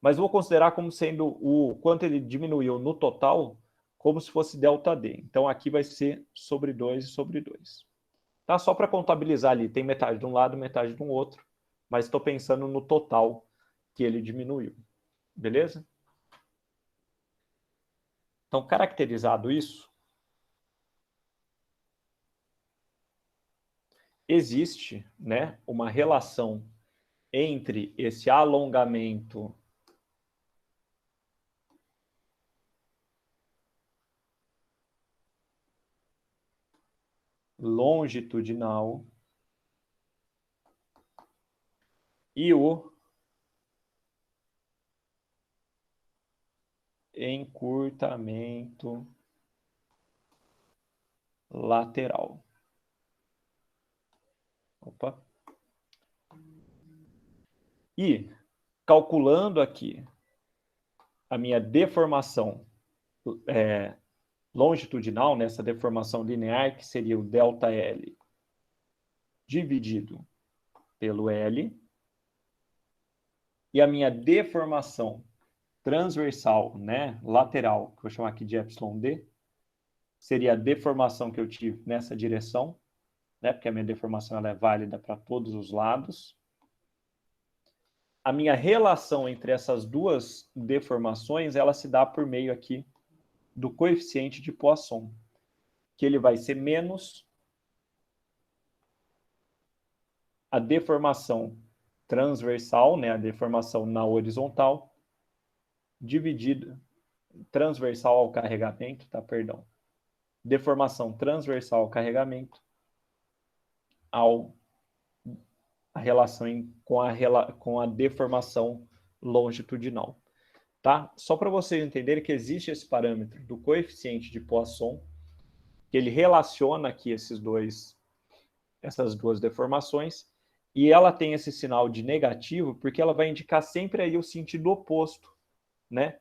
[SPEAKER 1] mas vou considerar como sendo o quanto ele diminuiu no total, como se fosse delta D. Então, aqui vai ser sobre 2 sobre 2. Tá? Só para contabilizar ali, tem metade de um lado, metade de um outro, mas estou pensando no total que ele diminuiu. Beleza? Então, caracterizado isso, existe, né, uma relação entre esse alongamento longitudinal e o encurtamento lateral. Opa. E calculando aqui a minha deformação longitudinal, nessa deformação linear, que seria o ΔL dividido pelo L, e a minha deformação transversal, né, lateral, que eu vou chamar aqui de εd, seria a deformação que eu tive nessa direção, né, porque a minha deformação ela é válida para todos os lados. A minha relação entre essas duas deformações, ela se dá por meio aqui do coeficiente de Poisson, que ele vai ser menos a deformação transversal, né, a deformação na horizontal, dividida, transversal ao carregamento, tá, perdão, deformação transversal ao carregamento, a relação com a deformação longitudinal, tá? Só para vocês entenderem que existe esse parâmetro do coeficiente de Poisson, que ele relaciona aqui essas duas deformações, e ela tem esse sinal de negativo porque ela vai indicar sempre aí o sentido oposto, né,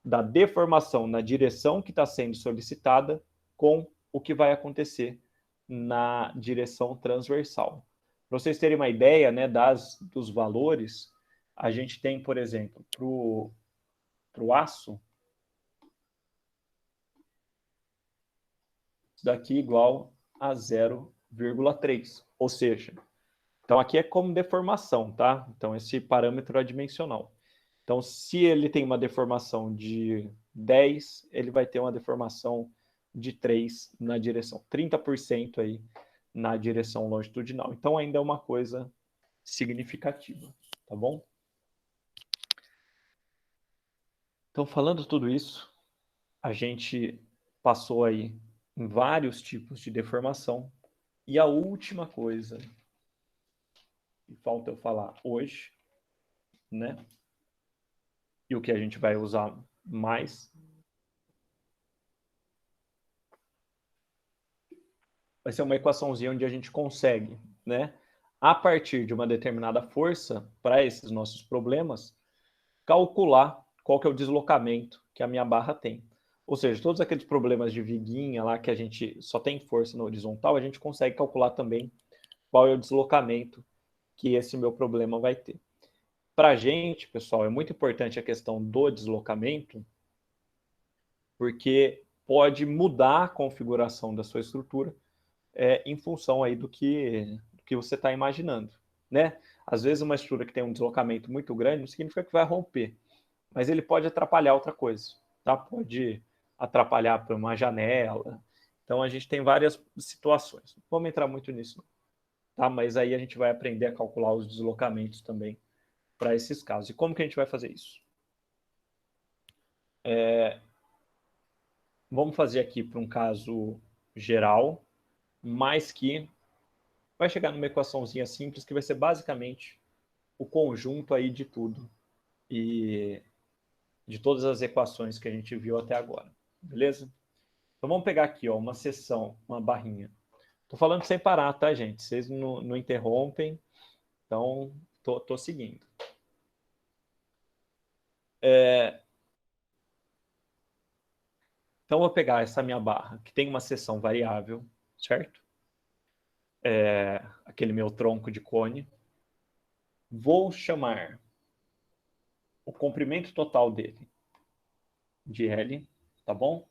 [SPEAKER 1] da deformação na direção que está sendo solicitada com o que vai acontecer na direção transversal. Para vocês terem uma ideia, né, dos valores, a gente tem, por exemplo, para o aço, isso daqui igual a 0,3, ou seja, então aqui é como deformação, tá? Então esse parâmetro é dimensional. Então se ele tem uma deformação de 10, ele vai ter uma deformação de 3 na direção, 30% aí na direção longitudinal. Então ainda é uma coisa significativa, tá bom? Então falando tudo isso, a gente passou aí em vários tipos de deformação, e a última coisa que falta eu falar hoje, né? E o que a gente vai usar mais vai ser uma equaçãozinha onde a gente consegue, né, a partir de uma determinada força para esses nossos problemas, calcular qual que é o deslocamento que a minha barra tem. Ou seja, todos aqueles problemas de viguinha lá que a gente só tem força na horizontal, a gente consegue calcular também qual é o deslocamento que esse meu problema vai ter. Para a gente, pessoal, é muito importante a questão do deslocamento, porque pode mudar a configuração da sua estrutura em função aí do que você está imaginando, né? Às vezes uma estrutura que tem um deslocamento muito grande não significa que vai romper, mas ele pode atrapalhar outra coisa, tá? Pode atrapalhar para uma janela. Então a gente tem várias situações. Não vamos entrar muito nisso, tá? Mas aí a gente vai aprender a calcular os deslocamentos também para esses casos. E como que a gente vai fazer isso? Vamos fazer aqui para um caso geral, mas que vai chegar numa equaçãozinha simples que vai ser basicamente o conjunto aí de tudo e de todas as equações que a gente viu até agora, beleza? Então vamos pegar aqui, ó, uma seção, uma barrinha. Tô falando sem parar, tá, gente? Vocês não interrompem, então tô seguindo. Então vou pegar essa minha barra, que tem uma seção variável, certo? Aquele meu tronco de cone. Vou chamar o comprimento total dele de L, tá bom?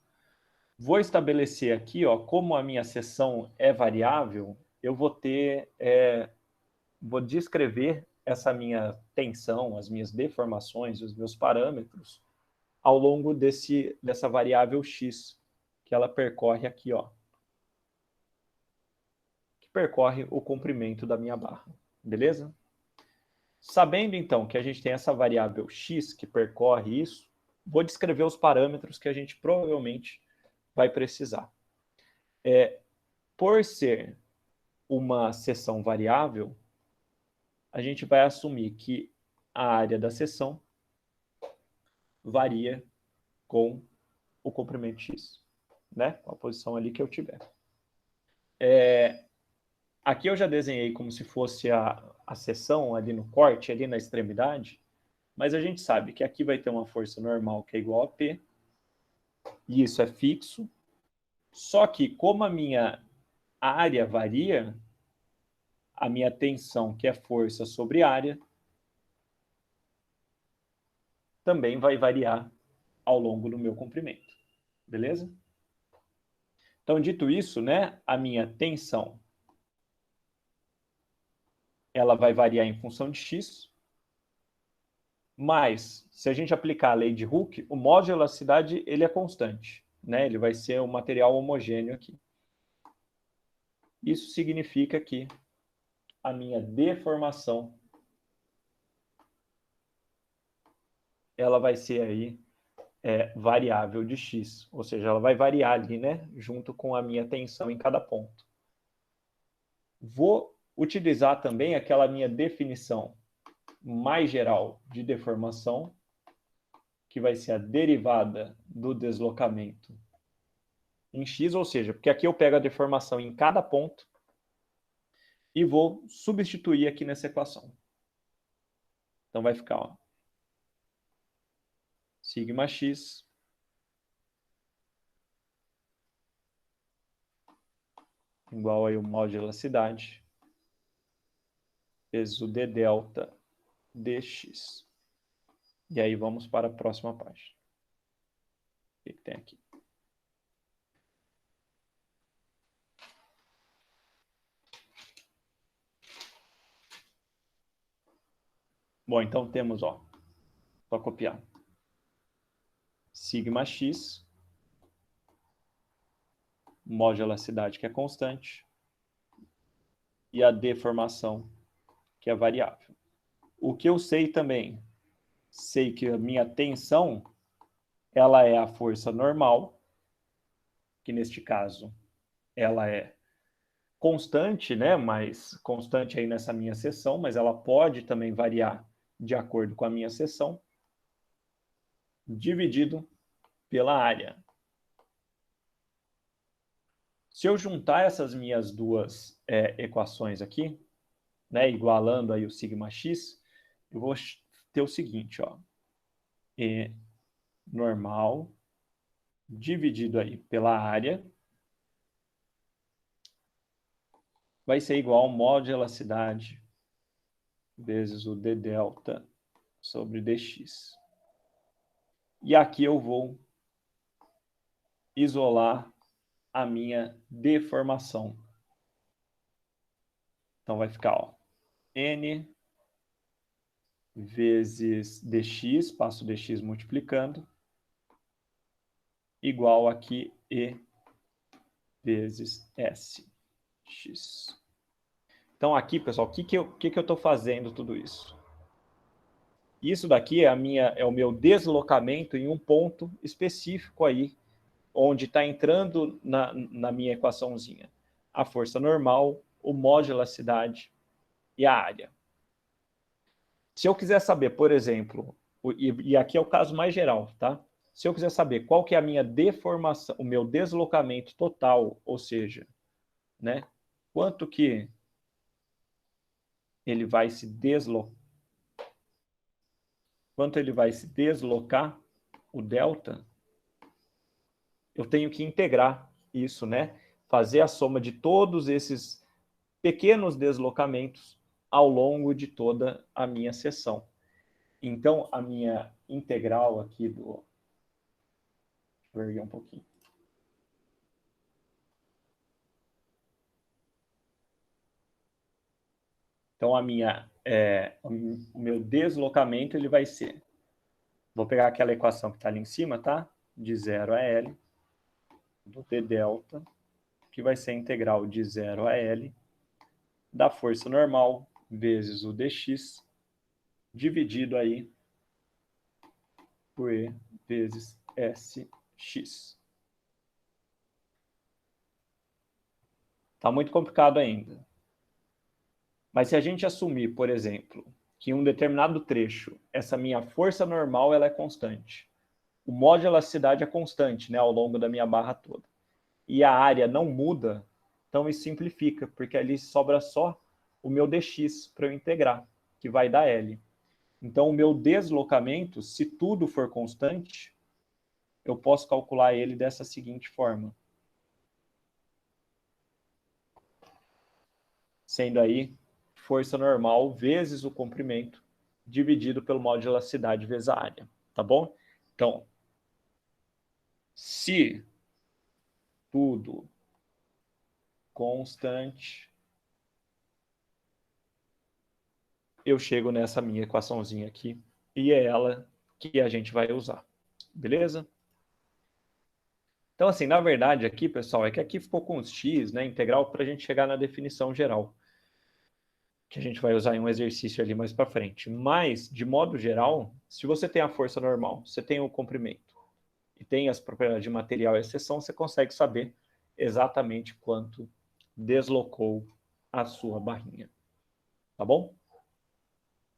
[SPEAKER 1] Vou estabelecer aqui, ó, como a minha seção é variável, eu vou descrever essa minha tensão, as minhas deformações, os meus parâmetros ao longo dessa variável x, que ela percorre aqui, ó, que percorre o comprimento da minha barra, beleza? Sabendo, então, que a gente tem essa variável x que percorre isso, vou descrever os parâmetros que a gente provavelmente vai precisar. Por ser uma seção variável, a gente vai assumir que a área da seção varia com o comprimento x, né? Com a posição ali que eu tiver. Aqui eu já desenhei como se fosse a seção ali no corte, ali na extremidade, mas a gente sabe que aqui vai ter uma força normal que é igual a P, e isso é fixo, só que como a minha área varia, a minha tensão, que é força sobre área, também vai variar ao longo do meu comprimento, beleza? Então, dito isso, né, a minha tensão ela vai variar em função de x, mas se a gente aplicar a lei de Hooke, o modo de elasticidade ele é constante, né? Ele vai ser um material homogêneo aqui. Isso significa que a minha deformação, ela vai ser aí variável de x, ou seja, ela vai variar ali, né, junto com a minha tensão em cada ponto. Vou utilizar também aquela minha definição mais geral de deformação, que vai ser a derivada do deslocamento em x, ou seja, porque aqui eu pego a deformação em cada ponto e vou substituir aqui nessa equação. Então vai ficar, ó, sigma x igual aí o módulo de elasticidade vezes o d delta dx. E aí vamos para a próxima página. O que tem aqui? Bom, então temos, ó, só copiar. Sigma x, módulo de elasticidade que é constante, e a deformação que é variável. O que eu sei também, sei que a minha tensão, ela é a força normal, que neste caso ela é constante, né? Mas constante aí nessa minha seção, mas ela pode também variar de acordo com a minha seção, dividido pela área. Se eu juntar essas minhas duas equações aqui, né, igualando aí o sigma x, eu vou ter o seguinte, ó, E normal dividido aí pela área vai ser igual ao módulo de elasticidade vezes o d delta sobre dx. E aqui eu vou isolar a minha deformação. Então vai ficar, ó, n vezes dx, passo dx multiplicando, igual aqui e vezes sx. Então aqui, pessoal, o que eu estou fazendo tudo isso? Isso daqui é o meu deslocamento em um ponto específico aí, onde está entrando na minha equaçãozinha a força normal, o módulo de elasticidade e a área. Se eu quiser saber, por exemplo, e aqui é o caso mais geral, tá? Se eu quiser saber qual que é a minha deformação, o meu deslocamento total, ou seja, né, quanto que ele vai se deslocar, quanto ele vai se deslocar, o delta, eu tenho que integrar isso, né? Fazer a soma de todos esses pequenos deslocamentos ao longo de toda a minha seção. Então, a minha integral aqui do... Deixa eu erguer um pouquinho. Então, o meu deslocamento ele vai ser... Vou pegar aquela equação que está ali em cima, tá? De 0 a L, do d delta, que vai ser a integral de 0 a L, da força normal vezes o dx, dividido aí por E vezes SX. Está muito complicado ainda. Mas se a gente assumir, por exemplo, que em um determinado trecho, essa minha força normal ela é constante, o módulo de elasticidade é constante, né, ao longo da minha barra toda, e a área não muda, então isso simplifica, porque ali sobra só o meu dx para eu integrar, que vai dar L. Então, o meu deslocamento, se tudo for constante, eu posso calcular ele dessa seguinte forma. Sendo aí força normal vezes o comprimento dividido pelo módulo de elasticidade vezes a área, tá bom? Então, se tudo constante, eu chego nessa minha equaçãozinha aqui e é ela que a gente vai usar, beleza? Então, assim, na verdade aqui, pessoal, é que aqui ficou com os x, né, integral, para a gente chegar na definição geral. que a gente vai usar em um exercício ali mais para frente. Mas, de modo geral, se você tem a força normal, você tem o comprimento e tem as propriedades de material e exceção, você consegue saber exatamente quanto deslocou a sua barrinha. Tá bom?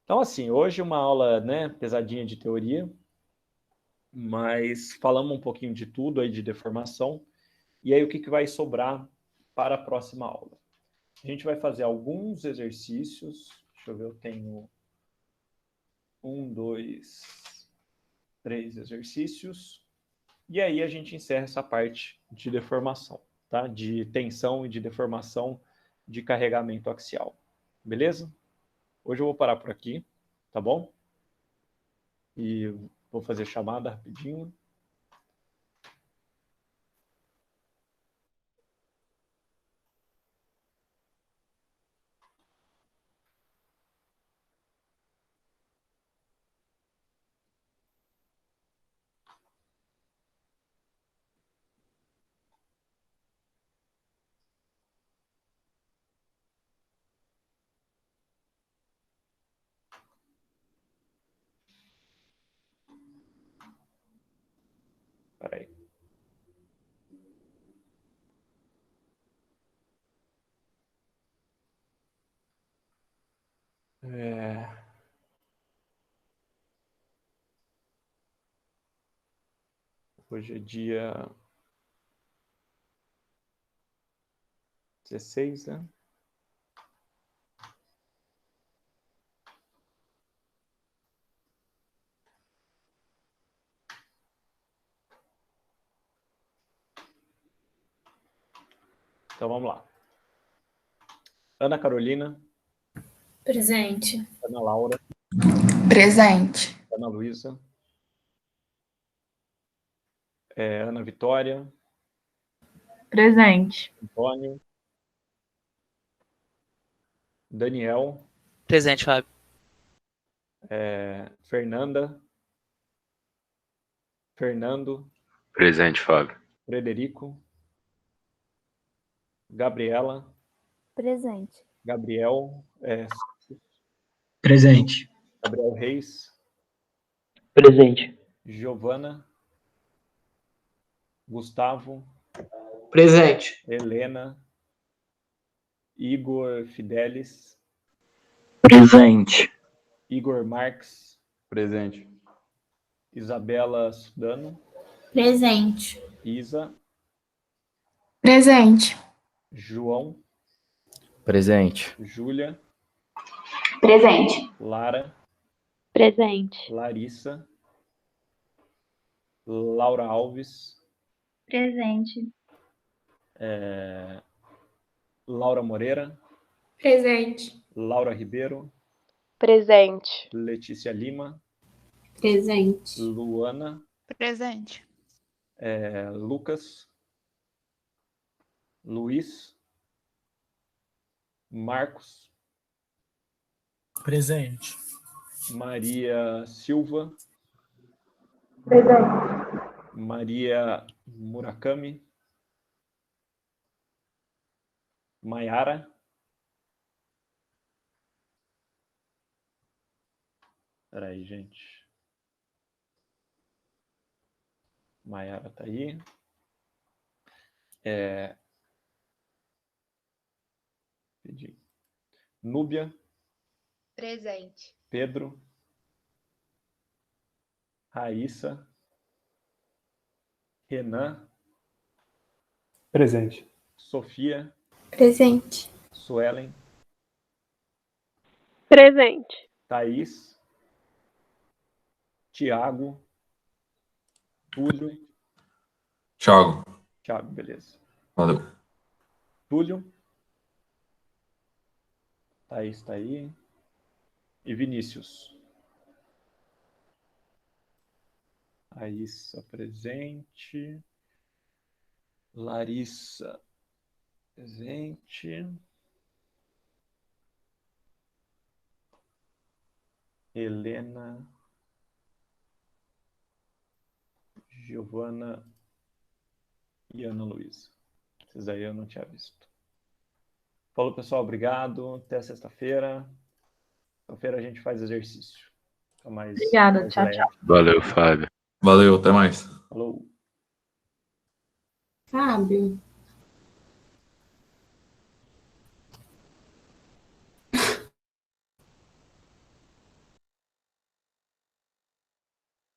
[SPEAKER 1] Então, assim, hoje uma aula, né, pesadinha de teoria, mas falamos um pouquinho de tudo aí de deformação. E aí o que vai sobrar para a próxima aula? A gente vai fazer alguns exercícios. Deixa eu ver, eu tenho 1, 2, 3 exercícios. E aí a gente encerra essa parte de deformação, tá? De tensão e de deformação de carregamento axial. Beleza? Hoje eu vou parar por aqui, tá bom? E vou fazer chamada rapidinho. Peraí. Hoje é dia 16, né? Então vamos lá. Ana Carolina.
[SPEAKER 2] Presente.
[SPEAKER 1] Ana Laura.
[SPEAKER 3] Presente.
[SPEAKER 1] Ana Luísa. Ana Vitória.
[SPEAKER 2] Presente.
[SPEAKER 1] Antônio. Daniel.
[SPEAKER 4] Presente, Fábio.
[SPEAKER 1] Fernanda. Fernando.
[SPEAKER 5] Presente, Fábio.
[SPEAKER 1] Frederico. Gabriela.
[SPEAKER 6] Presente.
[SPEAKER 1] Gabriel.
[SPEAKER 7] Presente.
[SPEAKER 1] Gabriel Reis.
[SPEAKER 7] Presente.
[SPEAKER 1] Giovana. Gustavo.
[SPEAKER 7] Presente.
[SPEAKER 1] Helena. Igor Fidelis.
[SPEAKER 7] Presente.
[SPEAKER 1] Igor Marques.
[SPEAKER 5] Presente.
[SPEAKER 1] Isabela Sudano.
[SPEAKER 2] Presente.
[SPEAKER 1] Isa.
[SPEAKER 3] Presente.
[SPEAKER 1] João.
[SPEAKER 8] Presente.
[SPEAKER 1] Júlia.
[SPEAKER 3] Presente.
[SPEAKER 1] Lara.
[SPEAKER 6] Presente.
[SPEAKER 1] Larissa. Laura Alves.
[SPEAKER 2] Presente.
[SPEAKER 1] Laura Moreira.
[SPEAKER 2] Presente.
[SPEAKER 1] Laura Ribeiro.
[SPEAKER 6] Presente.
[SPEAKER 1] Letícia Lima.
[SPEAKER 2] Presente.
[SPEAKER 1] Luana.
[SPEAKER 4] Presente.
[SPEAKER 1] Lucas. Luiz. Marcos.
[SPEAKER 7] Presente.
[SPEAKER 1] Maria Silva.
[SPEAKER 3] Presente.
[SPEAKER 1] Maria Murakami. Maiara. Espera aí, gente. Maiara tá aí. Pedi. Núbia.
[SPEAKER 2] Presente.
[SPEAKER 1] Pedro. Raíssa. Renan.
[SPEAKER 7] Presente.
[SPEAKER 1] Sofia.
[SPEAKER 2] Presente.
[SPEAKER 1] Suelen.
[SPEAKER 6] Presente.
[SPEAKER 1] Thaís. Tiago. Túlio.
[SPEAKER 5] Thiago.
[SPEAKER 1] Thiago, beleza.
[SPEAKER 5] Valeu.
[SPEAKER 1] Túlio. Thaís tá aí. E Vinícius. Raíssa presente. Larissa presente. Helena. Giovana e Ana Luísa. Esses aí eu não tinha visto. Falou, pessoal. Obrigado. Até sexta-feira. Sexta-feira a gente faz exercício. Fica mais,
[SPEAKER 2] Obrigada.
[SPEAKER 1] mais
[SPEAKER 2] Tchau,
[SPEAKER 1] leve.
[SPEAKER 2] tchau.
[SPEAKER 5] Valeu, Fábio.
[SPEAKER 9] Valeu, até mais.
[SPEAKER 1] Falou.
[SPEAKER 2] Fábio.